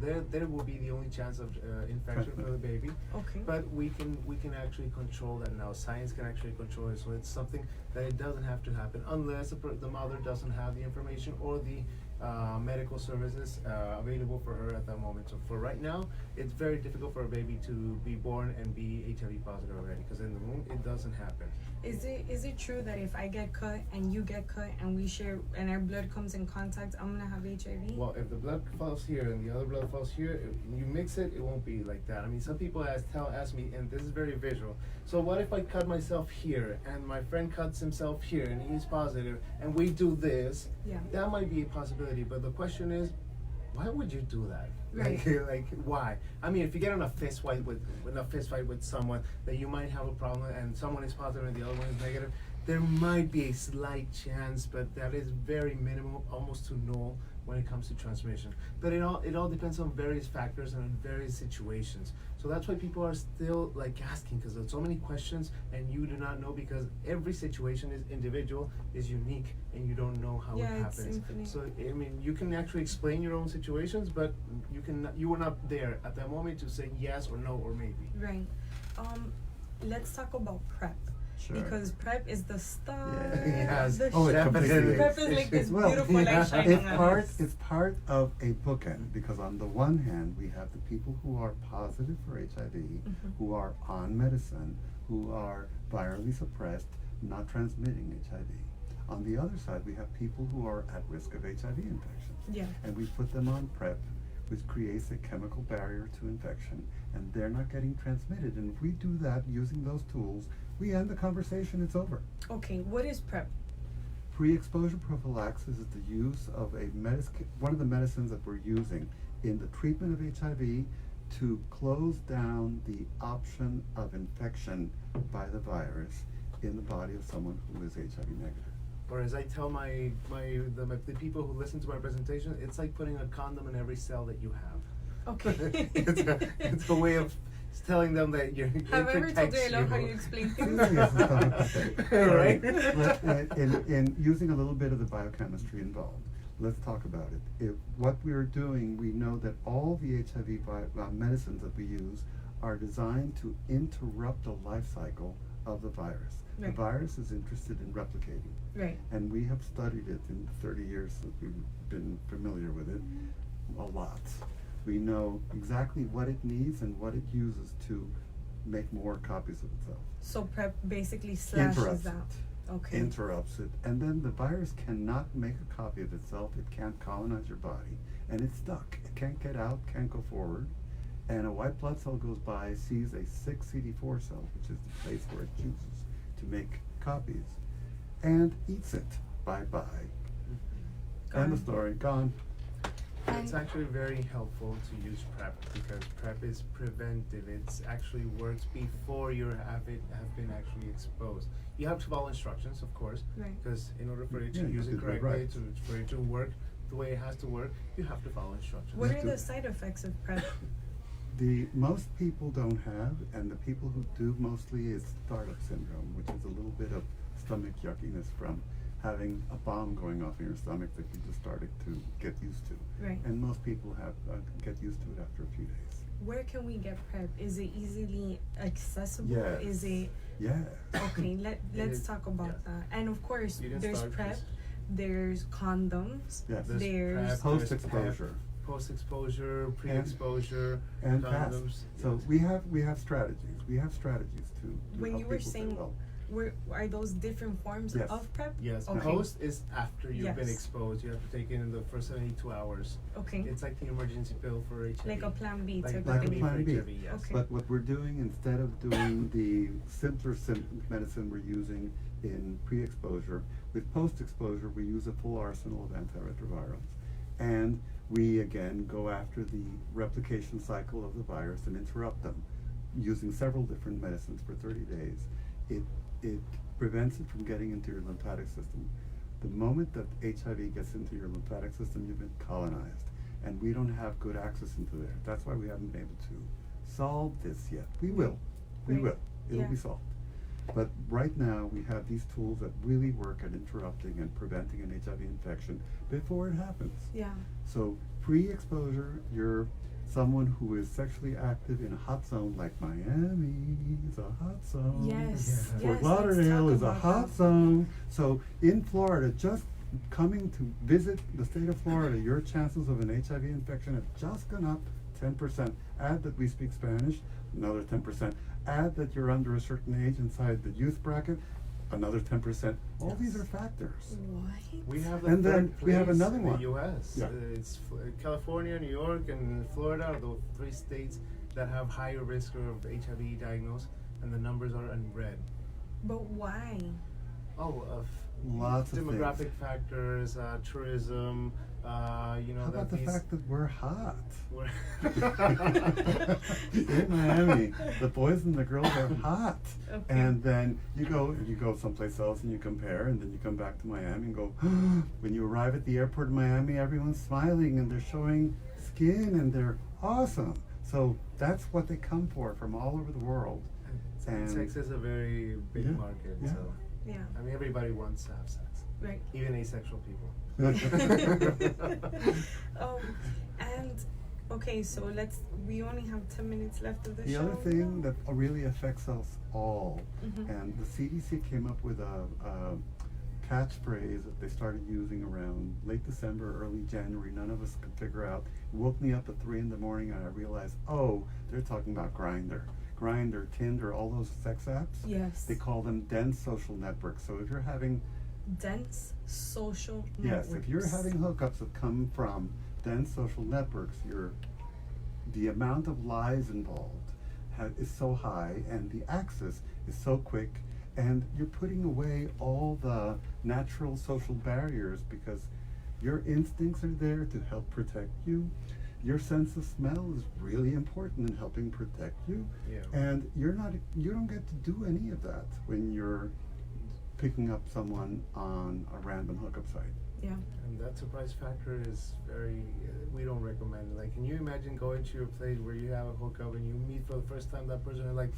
Speaker 3: there will be the only chance of infection for the baby.
Speaker 2: Okay.
Speaker 3: But we can actually control that now. Science can actually control it, so it's something that it doesn't have to happen unless the mother doesn't have the information or the medical services available for her at that moment. So for right now, it's very difficult for a baby to be born and be HIV positive already, because in the womb it doesn't happen.
Speaker 2: Is it true that if I get cut and you get cut and we share and our blood comes in contact, I'm gonna have HIV?
Speaker 3: Well, if the blood falls here and the other blood falls here, if you mix it, it won't be like that. I mean, some people ask me, and this is very visual. So what if I cut myself here and my friend cuts himself here and he's positive and we do this?
Speaker 2: Yeah.
Speaker 3: That might be a possibility, but the question is, why would you do that?
Speaker 2: Right.
Speaker 3: Like why? I mean, if you get in a fist fight with someone that you might have a problem and someone is positive and the other one is negative, there might be a slight chance, but that is very minimal, almost to null when it comes to transmission. But it all depends on various factors and on various situations. So that's why people are still like asking, because there's so many questions and you do not know, because every situation is individual, is unique, and you don't know how it
Speaker 2: It's
Speaker 3: happens.
Speaker 2: infinite.
Speaker 3: So I mean, you can actually explain your own situations, but you were not there at that moment to say yes or no or maybe.
Speaker 2: Right. Let's talk about PrEP.
Speaker 1: Sure.
Speaker 2: Because PrEP is the star.
Speaker 3: Yes.
Speaker 2: The
Speaker 1: Oh, it
Speaker 2: shit.
Speaker 1: completely
Speaker 2: PrEP is like this
Speaker 1: Well,
Speaker 2: beautiful
Speaker 3: yeah.
Speaker 2: light shining
Speaker 1: it's
Speaker 2: on
Speaker 1: part
Speaker 2: us.
Speaker 1: it's part of a bookend, because on the one hand we have the people who are positive for HIV, who are on medicine, who are virally suppressed, not transmitting HIV. On the other side, we have people who are at risk of HIV infection.
Speaker 2: Yeah.
Speaker 1: And we put them on PrEP, which creates a chemical barrier to infection, and they're not getting transmitted. And if we do that using those tools, we end the conversation, it's over.
Speaker 2: Okay, what is PrEP?
Speaker 1: Pre-exposure prophylaxis is the use of one of the medicines that we're using in the treatment of HIV to close down the option of infection by the virus in the body of someone who is HIV negative.
Speaker 3: Or as I tell the people who listen to my presentation, it's like putting a condom in every cell that you have.
Speaker 2: Okay.
Speaker 3: it's a way of telling them that you're.
Speaker 2: Have I ever told you I love how you explain things?
Speaker 3: Right?
Speaker 1: In using a little bit of the biochemistry involved, let's talk about it. If what we're doing, we know that all the HIV medicines that we use are designed to interrupt the life cycle of the virus.
Speaker 2: Right.
Speaker 1: The virus is interested in replicating.
Speaker 2: Right.
Speaker 1: And we have studied it in the 30 years that we've been familiar with it a lot. We know exactly what it needs and what it uses to make more copies of itself.
Speaker 2: So PrEP basically slashes
Speaker 1: Interrupts
Speaker 2: that.
Speaker 1: it.
Speaker 2: Okay.
Speaker 1: Interrupts it. And then the virus cannot make a copy of itself. It can't colonize your body. And it's stuck. It can't get out, can't go forward. And a white blood cell goes by, sees a 6CD4 cell, which is the place where it chooses to make copies, and eats it. Bye-bye. End of story. Gone.
Speaker 3: It's actually very helpful to use PrEP, because PrEP is preventive. It actually works before you have been actually exposed. You have to follow instructions, of course,
Speaker 2: Right.
Speaker 3: because in order for you
Speaker 1: Yeah,
Speaker 3: to
Speaker 1: you
Speaker 3: use
Speaker 1: have
Speaker 3: it
Speaker 1: to do it
Speaker 3: correctly,
Speaker 1: right.
Speaker 3: for it to work the way it has to work, you have to follow instructions.
Speaker 2: What are
Speaker 1: to-
Speaker 2: the side effects of PrEP?
Speaker 1: The most people don't have, and the people who do mostly, is startup syndrome, which is a little bit of stomach yuckiness from having a bomb going off in your stomach that you just started to get used to.
Speaker 2: Right.
Speaker 1: And most people have get used to it after a few days.
Speaker 2: Where can we get PrEP? Is it easily accessible?
Speaker 1: Yes.
Speaker 2: Is it
Speaker 1: Yeah.
Speaker 2: okay? Let's
Speaker 3: is,
Speaker 2: talk about
Speaker 3: yes.
Speaker 2: that. And of course,
Speaker 3: You didn't
Speaker 2: there's
Speaker 3: start
Speaker 2: PrEP.
Speaker 3: this.
Speaker 2: There's condoms.
Speaker 1: Yes.
Speaker 2: There's
Speaker 3: PrEP,
Speaker 1: Post-exposure.
Speaker 3: Post-exposure, pre-exposure,
Speaker 1: And
Speaker 3: condoms.
Speaker 1: past. So
Speaker 3: yes.
Speaker 1: we have strategies. We have strategies to
Speaker 2: When
Speaker 1: help
Speaker 2: you were
Speaker 1: people
Speaker 2: saying,
Speaker 1: develop.
Speaker 2: are those different forms
Speaker 1: Yes.
Speaker 2: of PrEP?
Speaker 3: Yes,
Speaker 2: Okay.
Speaker 3: post is after you've been
Speaker 2: Yes.
Speaker 3: exposed. You have to take it in the first 72 hours.
Speaker 2: Okay.
Speaker 3: It's like the emergency pill for HIV.
Speaker 2: Like a plan B type
Speaker 1: Like
Speaker 2: of
Speaker 1: a
Speaker 2: thing.
Speaker 1: plan B.
Speaker 3: yes.
Speaker 2: Okay.
Speaker 1: But what we're doing, instead of doing the simpler medicine we're using in pre-exposure, with post-exposure we use a full arsenal of antiretrovirals. And we again go after the replication cycle of the virus and interrupt them using several different medicines for 30 days. It prevents it from getting into your lymphatic system. The moment that HIV gets into your lymphatic system, you've been colonized. And we don't have good access into there. That's why we haven't been able to solve this yet. We will. We
Speaker 2: Right.
Speaker 1: will. It'll
Speaker 2: Yeah.
Speaker 1: be solved. But right now, we have these tools that really work at interrupting and preventing an HIV infection before it happens.
Speaker 2: Yeah.
Speaker 1: So pre-exposure, you're someone who is sexually active in a hot zone like Miami is a hot zone.
Speaker 2: Yes.
Speaker 3: Yeah.
Speaker 1: Fort
Speaker 2: Yes,
Speaker 1: Lauderdale
Speaker 2: let's
Speaker 1: is a
Speaker 2: talk
Speaker 1: hot
Speaker 2: about that.
Speaker 1: zone. So in Florida, just coming to visit the state of Florida, your chances of an HIV infection have just gone up 10%. Add that we speak Spanish, another 10%. Add that you're under a certain age inside the youth bracket, another 10%. All these are factors.
Speaker 2: What?
Speaker 3: We have the
Speaker 1: And then
Speaker 3: third
Speaker 1: we have
Speaker 3: place
Speaker 1: another
Speaker 3: in
Speaker 1: one.
Speaker 3: the U.S.
Speaker 1: Yeah.
Speaker 3: It's California, New York, and Florida are the 3 states that have higher risk of HIV diagnosis, and the numbers are in red.
Speaker 2: But why?
Speaker 3: Oh, of
Speaker 1: Lots of
Speaker 3: demographic
Speaker 1: things.
Speaker 3: factors, tourism. You know
Speaker 1: How about
Speaker 3: that
Speaker 1: the
Speaker 3: these.
Speaker 1: fact that we're hot?
Speaker 3: we're-
Speaker 1: In Miami, the boys and the girls are hot.
Speaker 2: Okay.
Speaker 1: And then you go someplace else and you compare, and then you come back to Miami and go, when you arrive at the airport in Miami, everyone's smiling and they're showing skin and they're awesome. So that's what they come for from all over the world.
Speaker 3: And sex is a very big
Speaker 1: Yeah,
Speaker 3: market,
Speaker 1: yeah.
Speaker 3: so
Speaker 2: Yeah.
Speaker 3: I mean everybody wants to have sex,
Speaker 2: Right.
Speaker 3: even asexual people.
Speaker 2: And okay, so we only have 10 minutes left of the
Speaker 1: The
Speaker 2: show.
Speaker 1: other thing that really affects us all,
Speaker 2: Mhm.
Speaker 1: and the CDC came up with a catchphrase that they started using around late December, early January. None of us could figure out. It woke me up at 3 in the morning and I realized, oh, they're talking about Grindr, Tinder, all those sex apps.
Speaker 2: Yes.
Speaker 1: They call them dense social networks. So if you're having
Speaker 2: Dense social
Speaker 1: Yes,
Speaker 2: networks.
Speaker 1: if you're having hookups that come from dense social networks, the amount of lies involved is so high, and the access is so quick, and you're putting away all the natural social barriers because your instincts are there to help protect you. Your sense of smell is really important in helping protect you,
Speaker 3: Yeah.
Speaker 1: and you don't get to do any of that when you're picking up someone on a random hookup site.
Speaker 2: Yeah.
Speaker 3: And that surprise factor is very, we don't recommend it. Like, can you imagine going to a place where you have a hookup and you meet for the first time that person and like,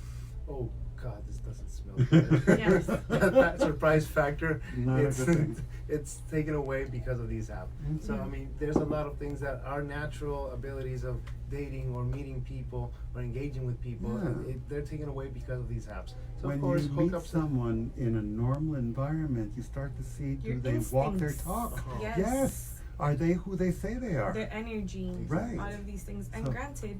Speaker 3: oh God, this doesn't smell good.
Speaker 2: Yes.
Speaker 3: that surprise factor,
Speaker 1: Not a
Speaker 3: it's,
Speaker 1: good thing.
Speaker 3: it's taken away because of these apps. So, I mean, there's a lot of things that are natural abilities of dating or meeting people or engaging with people, and
Speaker 1: Yeah.
Speaker 3: they're taken away because of these apps. So,
Speaker 1: When
Speaker 3: of course,
Speaker 1: you meet
Speaker 3: hookups.
Speaker 1: someone in a normal environment, you start to see,
Speaker 2: Your
Speaker 1: do they walk their
Speaker 2: instincts.
Speaker 1: talk?
Speaker 3: Uh-huh.
Speaker 2: Yes.
Speaker 1: Yes. Are they who they say they are?
Speaker 2: Their energy,
Speaker 1: Right.
Speaker 2: all of these things. And
Speaker 1: So-
Speaker 2: granted,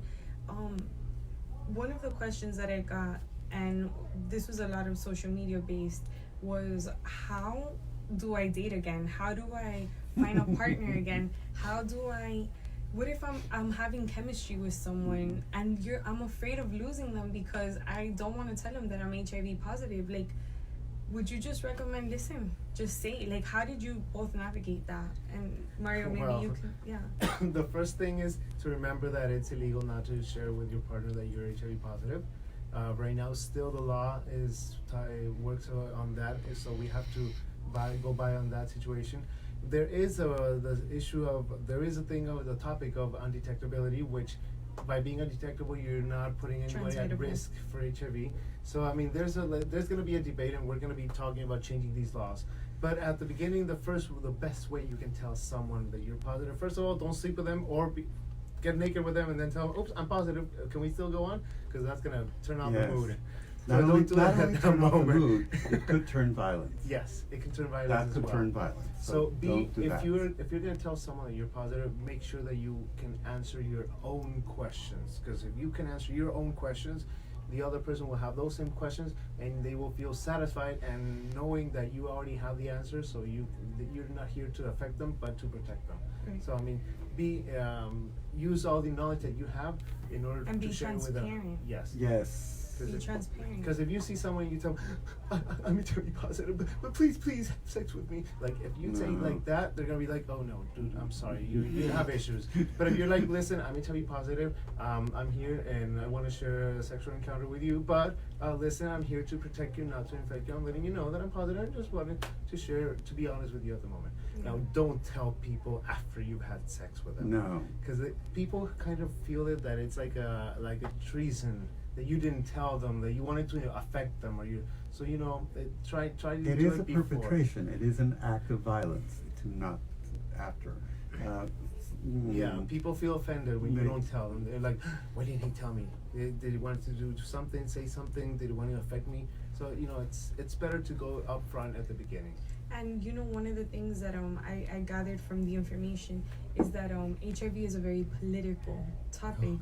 Speaker 2: one of the questions that I got, and this was a lot of social media based, was how do I date again? How do I find a partner again? What if I'm having chemistry with someone and I'm afraid of losing them because I don't want to tell them that I'm HIV positive? Like, would you just recommend, listen, just say it? Like, how did you both navigate that? And Mario, maybe
Speaker 3: Well,
Speaker 2: you can, yeah.
Speaker 3: The first thing is to remember that it's illegal not to share with your partner that you're HIV positive. Right now, still the law works on that, so we have to go by on that situation. There is the thing of the topic of undetectability, which by being undetectable, you're not putting anybody at
Speaker 2: Transmittable.
Speaker 3: risk for HIV. So I mean, there's going to be a debate, and we're going to be talking about changing these laws. But at the beginning, the best way you can tell someone that you're positive, first of all, don't sleep with them or get naked with them and then tell them, oops, I'm positive. Can we still go on? Because that's going to turn off
Speaker 1: Yes.
Speaker 3: the mood.
Speaker 1: Not
Speaker 3: So
Speaker 1: only,
Speaker 3: don't do
Speaker 1: not
Speaker 3: that
Speaker 1: only
Speaker 3: at
Speaker 1: turn
Speaker 3: that
Speaker 1: off the
Speaker 3: moment.
Speaker 1: mood, it could turn violent.
Speaker 3: Yes, it can turn violent
Speaker 1: That
Speaker 3: as
Speaker 1: could
Speaker 3: well.
Speaker 1: turn violent.
Speaker 3: So
Speaker 1: don't do
Speaker 3: if
Speaker 1: that.
Speaker 3: you're going to tell someone that you're positive, make sure that you can answer your own questions. Because if you can answer your own questions, the other person will have those same questions, and they will feel satisfied and knowing that you already have the answer. So that you're not here to affect them, but to protect them.
Speaker 2: Right.
Speaker 3: So I mean, use all the knowledge that you have in order
Speaker 2: And
Speaker 3: to
Speaker 2: be
Speaker 3: share with them.
Speaker 2: transparent.
Speaker 3: Yes.
Speaker 1: Yes.
Speaker 2: Be transparent.
Speaker 3: Because if you see someone, you tell, I'm HIV positive, but please have sex with me. Like, if you say like that, they're gonna be like, oh no, dude, I'm sorry, you have issues. But if you're like, listen, I'm HIV positive, I'm here and I want to share a sexual encounter with you, but listen, I'm here to protect you, not to infect you. I'm letting you know that I'm positive. I just wanted to share, to be honest with you at the moment.
Speaker 2: Yeah.
Speaker 3: Now, don't tell people after you've had sex with them.
Speaker 1: No.
Speaker 3: Because people kind of feel it that it's like a treason, that you didn't tell them, that you wanted to affect them, or you. So try to
Speaker 1: It
Speaker 3: do
Speaker 1: is
Speaker 3: it
Speaker 1: a
Speaker 3: before.
Speaker 1: perpetration. It is an act of violence to not after.
Speaker 3: Yeah, people feel offended when you
Speaker 1: They-
Speaker 3: don't tell them. They're like, why didn't he tell me? Did he want to do something, say something? Did he want to affect me? So it's better to go up front at the beginning.
Speaker 2: And one of the things that I gathered from the information is that HIV is a very political topic.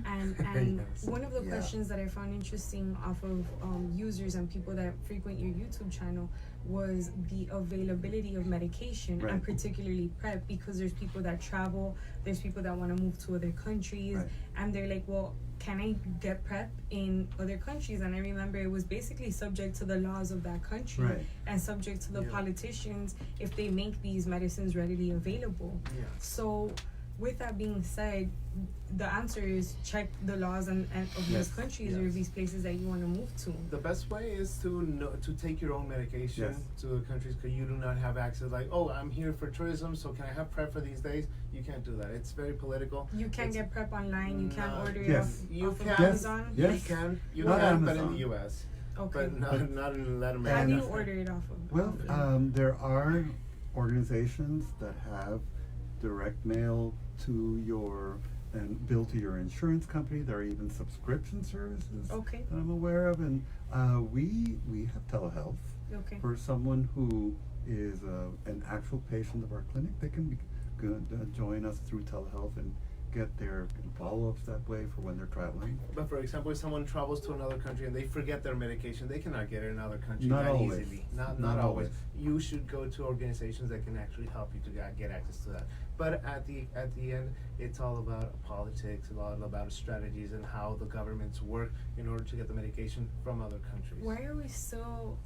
Speaker 2: And
Speaker 3: Yes.
Speaker 2: one of the
Speaker 3: Yeah.
Speaker 2: questions that I found interesting off of users and people that frequent your YouTube channel was the availability of medication,
Speaker 1: Right.
Speaker 2: and particularly PrEP, because there's people that travel, there's people that want to move to other countries,
Speaker 1: Right.
Speaker 2: and they're like, well, can I get PrEP in other countries? And I remember it was basically subject to the laws of that country,
Speaker 1: Right.
Speaker 2: and subject to the
Speaker 3: Yeah.
Speaker 2: politicians if they make these medicines readily available.
Speaker 3: Yeah.
Speaker 2: So with that being said, the answer is check the laws and of
Speaker 1: Yes.
Speaker 2: these countries or
Speaker 3: Yes.
Speaker 2: these places that you want to move to.
Speaker 3: The best way is to take your own medication
Speaker 1: Yes.
Speaker 3: to the countries because you do not have access. Like, oh, I'm here for tourism, so can I have PrEP for these days? You can't do that. It's very political.
Speaker 2: You can't
Speaker 3: It's-
Speaker 2: get PrEP online. You can't
Speaker 3: No.
Speaker 2: order it
Speaker 1: Yes.
Speaker 2: off,
Speaker 3: You
Speaker 2: off
Speaker 3: can.
Speaker 2: of
Speaker 1: Yes.
Speaker 2: Amazon.
Speaker 1: Yes.
Speaker 3: You
Speaker 1: Not
Speaker 3: can, but in
Speaker 1: Amazon.
Speaker 3: the U.S.
Speaker 2: Okay.
Speaker 3: But not in Latin
Speaker 2: How do you
Speaker 3: America.
Speaker 2: order it off of?
Speaker 1: Well, there are organizations that have direct mail to your and bill to your insurance company. There are even subscription services
Speaker 2: Okay.
Speaker 1: that I'm aware of, and we have telehealth
Speaker 2: Okay.
Speaker 1: for someone who is an actual patient of our clinic. They can join us through telehealth and get their follow-ups that way for when they're traveling.
Speaker 3: But for example, if someone travels to another country and they forget their medication, they cannot get it in another country
Speaker 1: Not
Speaker 3: that
Speaker 1: always.
Speaker 3: easily. Not
Speaker 1: Not
Speaker 3: always.
Speaker 1: always.
Speaker 3: You should go to organizations that can actually help you to get access to that. But at the end, it's all about politics, a lot about strategies and how the governments work in order to get the medication from other countries.
Speaker 2: Why are we so?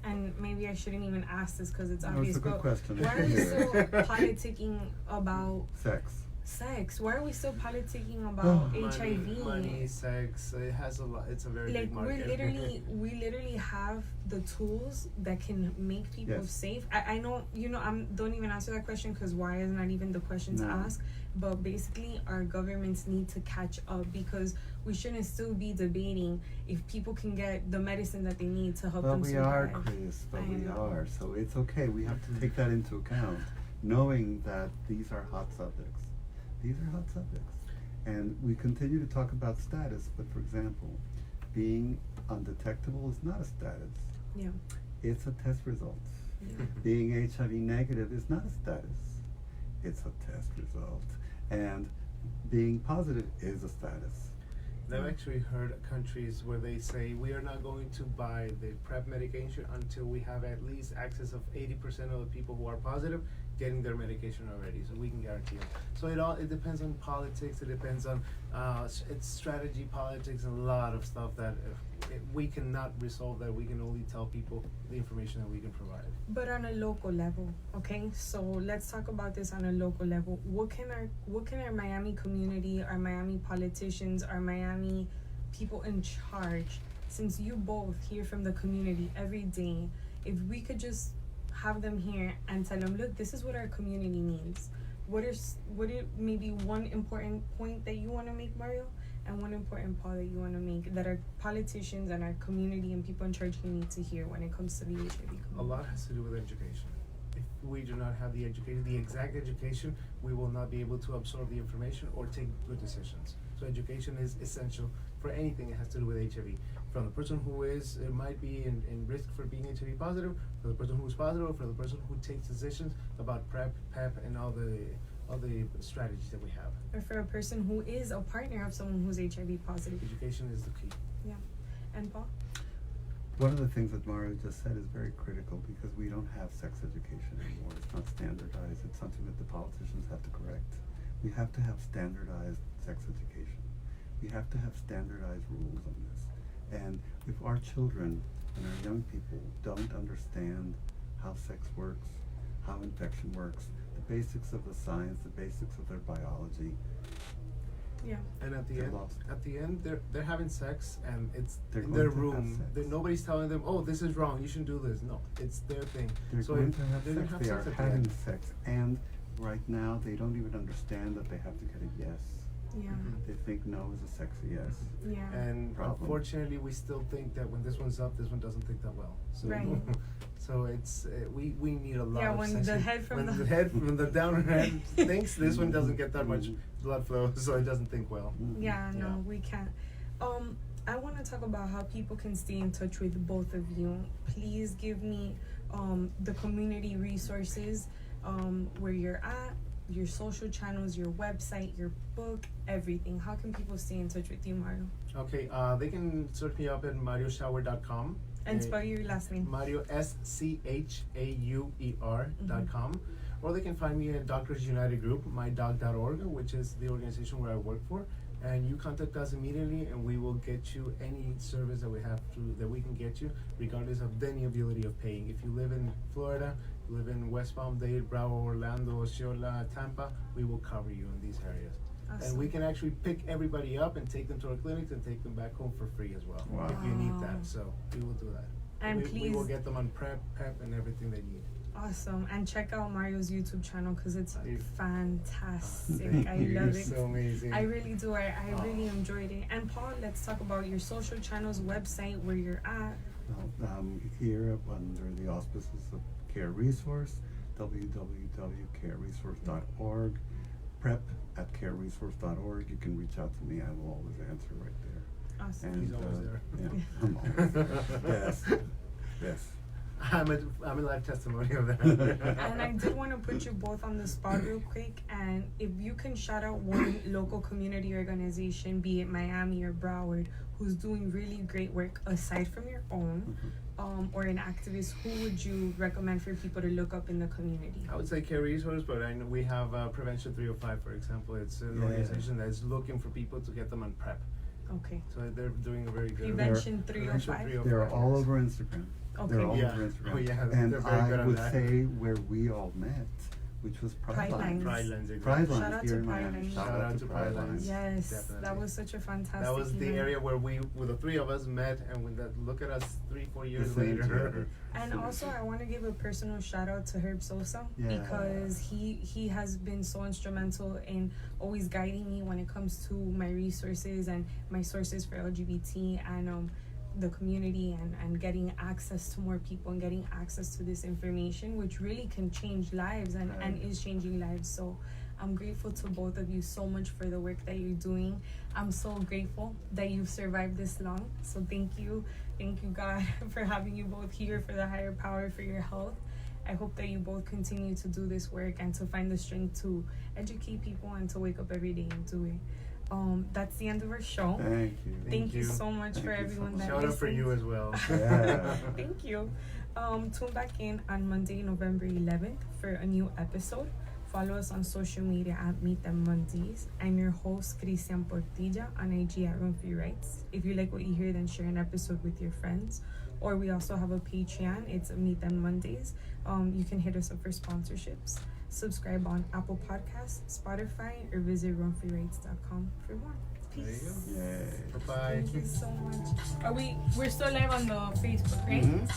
Speaker 2: And maybe I shouldn't even ask this because it's
Speaker 1: No,
Speaker 2: obvious.
Speaker 1: it's a good
Speaker 2: but
Speaker 1: question.
Speaker 2: why are we so politicking about
Speaker 1: Sex.
Speaker 2: sex? Why are we still politicking about
Speaker 1: Oh.
Speaker 2: HIV?
Speaker 3: Money, sex. It has a lot. It's a very
Speaker 2: Like
Speaker 3: big market.
Speaker 2: we literally have the tools that can make people
Speaker 1: Yes.
Speaker 2: safe. I know don't even answer that question because why is not even the question to
Speaker 1: No.
Speaker 2: ask. But basically, our governments need to catch up because we shouldn't still be debating if people can get the medicine that they need to help
Speaker 1: But
Speaker 2: them
Speaker 1: we
Speaker 2: survive.
Speaker 1: are, Chris, but
Speaker 2: I
Speaker 1: we
Speaker 2: know.
Speaker 1: are. So it's okay. We have to take that into account, knowing that these are hot subjects. These are hot subjects. And we continue to talk about status, but for example, being undetectable is not a status.
Speaker 2: Yeah.
Speaker 1: It's a test result.
Speaker 2: Yeah.
Speaker 1: Being HIV negative is not a status. It's a test result. And being positive is a status.
Speaker 3: I've actually heard countries where they say we are not going to buy the PrEP medication until we have at least access of 80% of the people who are positive getting their medication already, so we can guarantee them. So it depends on politics. It depends on it's strategy, politics, and a lot of stuff that we cannot resolve. That we can only tell people the information that we can provide.
Speaker 2: But on a local level, okay? So let's talk about this on a local level. What can our Miami community, our Miami politicians, our Miami people in charge, since you both hear from the community every day, if we could just have them here and tell them, look, this is what our community needs. What is maybe one important point that you want to make, Mario, and one important point that you want to make that our politicians and our community and people in charge need to hear when it comes to the HIV community?
Speaker 3: A lot has to do with education. If we do not have the education, the exact education, we will not be able to absorb the information or take good decisions. So education is essential for anything that has to do with HIV. From the person who might be in risk for being HIV positive, for the person who is positive, or for the person who takes decisions about PrEP, PEP, and all the strategies that we have.
Speaker 2: Or for a person who is a partner of someone who's HIV positive.
Speaker 3: Education is the key.
Speaker 2: Yeah. And Paul?
Speaker 1: One of the things that Mario just said is very critical because we don't have sex education anymore. It's not standardized. It's something that the politicians have to correct. We have to have standardized sex education. We have to have standardized rules on this. And if our children and our young people don't understand how sex works, how infection works, the basics of the science, the basics of their biology,
Speaker 2: Yeah.
Speaker 3: And at the
Speaker 1: They're
Speaker 3: end,
Speaker 1: lost.
Speaker 3: they're having sex, and it's
Speaker 1: They're
Speaker 3: in their
Speaker 1: going to have
Speaker 3: room.
Speaker 1: sex.
Speaker 3: Nobody's telling them, "Oh, this is wrong. You shouldn't do this." No, it's their thing.
Speaker 1: they're
Speaker 3: so
Speaker 1: going
Speaker 3: if
Speaker 1: to have
Speaker 3: they're
Speaker 1: sex.
Speaker 3: gonna
Speaker 1: They are
Speaker 3: at the
Speaker 1: having
Speaker 3: end.
Speaker 1: sex, and right now they don't even understand that they have to get a yes.
Speaker 2: Yeah.
Speaker 3: Mhm.
Speaker 1: They think no is a sexy yes.
Speaker 2: Yeah.
Speaker 3: And
Speaker 1: Problem.
Speaker 3: unfortunately, we still think that when this one's up, this one doesn't think that well. So,
Speaker 2: Right.
Speaker 3: so it's we need a lot
Speaker 2: Yeah,
Speaker 3: of
Speaker 2: when
Speaker 3: sex.
Speaker 2: the head from
Speaker 3: when
Speaker 2: the-
Speaker 3: the head from the down head thinks, this one doesn't get that much
Speaker 1: Mhm.
Speaker 3: blood flow, so it doesn't think well.
Speaker 1: Mhm.
Speaker 2: Yeah, no,
Speaker 3: Yeah.
Speaker 2: we can't. I want to talk about how people can stay in touch with both of you. Please give me the community resources, where you're at, your social channels, your website, your book, everything. How can people stay in touch with you, Mario?
Speaker 3: Okay, they can search me up at marioschauer.com.
Speaker 2: And spell your last name.
Speaker 3: Mario SCHAUER.com, or they can find me at Doctors United Group, mydog.org, which is the organization where I work for. And you contact us immediately, and we will get you any service that we can get you, regardless of any ability of paying. If you live in Florida, you live in West Palm, Dade, Broward, Orlando, Osceola, Tampa, we will cover you in these areas. And we
Speaker 2: Awesome.
Speaker 3: can actually pick everybody up and take them to our clinics and take them back home for free as well,
Speaker 1: Wow.
Speaker 3: if you need
Speaker 2: Wow.
Speaker 3: that. So we will do that.
Speaker 2: And
Speaker 3: we will
Speaker 2: please-
Speaker 3: get them on PrEP, and everything they need.
Speaker 2: Awesome. And check out Mario's YouTube channel because it's
Speaker 3: Thank
Speaker 2: fantastic. I
Speaker 3: you.
Speaker 2: love
Speaker 3: You're
Speaker 2: it.
Speaker 3: so amazing.
Speaker 2: I really do. I
Speaker 3: Oh.
Speaker 2: really enjoyed it. And Paul, let's talk about your social channels, website, where you're at.
Speaker 1: Here under the auspices of Care Resource, www.careresource.org, prep@careresource.org. You can reach out to me. I will always answer right there.
Speaker 2: Awesome.
Speaker 1: And,
Speaker 3: He's always there.
Speaker 1: Yeah, I'm always there. Yes, yes.
Speaker 3: I'm a live testimony of that.
Speaker 2: And I did want to put you both on the spot real quick. And if you can shout out one local community organization, be it Miami or Broward, who's doing really great work aside from your own, or an activist, who would you recommend for people to look up in the community?
Speaker 3: I would say Care Resource, but I know we have Prevention 305, for example. It's an
Speaker 1: Yeah.
Speaker 3: organization that's looking for people to get them on PrEP.
Speaker 2: Okay.
Speaker 3: So they're doing a very good.
Speaker 2: Prevention
Speaker 3: Prevention
Speaker 2: 305.
Speaker 1: They're all
Speaker 3: yes.
Speaker 1: over Instagram.
Speaker 2: Okay.
Speaker 1: They're all
Speaker 3: Yeah.
Speaker 1: over Instagram.
Speaker 3: Oh, yeah,
Speaker 1: And
Speaker 3: they're very good
Speaker 1: I
Speaker 3: on
Speaker 1: would
Speaker 3: that.
Speaker 1: say where we all met, which was
Speaker 2: Pride
Speaker 1: Pride Lines.
Speaker 2: Lines.
Speaker 3: Pride Lines, exactly.
Speaker 1: Pride
Speaker 2: Shout
Speaker 1: Lines
Speaker 2: out
Speaker 1: here
Speaker 2: to
Speaker 1: in
Speaker 2: Pride
Speaker 1: Miami.
Speaker 2: Lines.
Speaker 1: Shout out to Pride Lines.
Speaker 2: Yes,
Speaker 3: Definitely.
Speaker 2: that was such a fantastic
Speaker 3: That was the
Speaker 2: event.
Speaker 3: area where the three of us met, and when that, look at us 3-4 years
Speaker 1: Listening
Speaker 3: later.
Speaker 1: together.
Speaker 2: And also, I want to give a personal shout out to Herb Sosa
Speaker 1: Yeah.
Speaker 2: because he has been so instrumental in always guiding me when it comes to my resources and my sources for LGBT and the community and getting access to more people and getting access to this information, which really can change lives and
Speaker 1: Right.
Speaker 2: is changing lives. So I'm grateful to both of you so much for the work that you're doing. I'm so grateful that you've survived this long. So thank you God for having you both here, for the higher power, for your health. I hope that you both continue to do this work and to find the strength to educate people and to wake up every day and do it. That's the end of our show.
Speaker 1: Thank you.
Speaker 2: Thank you so much
Speaker 1: Thank
Speaker 2: for
Speaker 1: you so
Speaker 2: everyone
Speaker 1: much.
Speaker 2: that
Speaker 3: Shout out for
Speaker 2: listened.
Speaker 3: you as well.
Speaker 1: Yeah.
Speaker 2: Thank you. Tune back in on Monday, November 11th for a new episode. Follow us on social media at Meet Them Mondays. I'm your host, Cristian Portilla, on IG at Room Free Rights. If you like what you hear, then share an episode with your friends. Or we also have a Patreon. It's Meet Them Mondays. You can hit us up for sponsorships. Subscribe on Apple Podcasts, Spotify, or visit roomfreerights.com for more.
Speaker 3: There you
Speaker 2: Peace.
Speaker 3: go.
Speaker 1: Yay.
Speaker 3: Bye-bye.
Speaker 2: Thank you so much. We're still live on the Facebook, right?
Speaker 1: Mhm.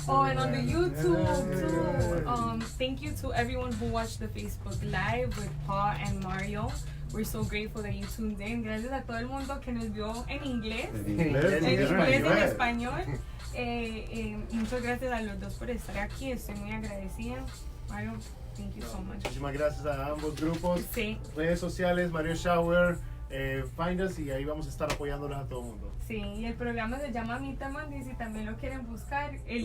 Speaker 2: Oh, and on the YouTube
Speaker 1: Yeah.
Speaker 2: too. Thank you to everyone who watched the Facebook Live with Paul and Mario. We're so grateful that you tuned in. Gracias a todo el mundo que nos vio en inglés,
Speaker 1: En inglés,
Speaker 2: en
Speaker 3: En
Speaker 2: inglés, en
Speaker 3: español.
Speaker 2: español. Muchas gracias a los dos por estar aquí. Estoy muy agradecida. Mario, thank you so much.
Speaker 3: Muchísimas gracias a ambos grupos.
Speaker 2: Sí,
Speaker 3: Redes sociales, Mario Schauer. Find us y ahí vamos a estar apoyándolos a todo el mundo.
Speaker 2: sí. Y el programa se llama Meet the Mondays. Si también lo quieren buscar, el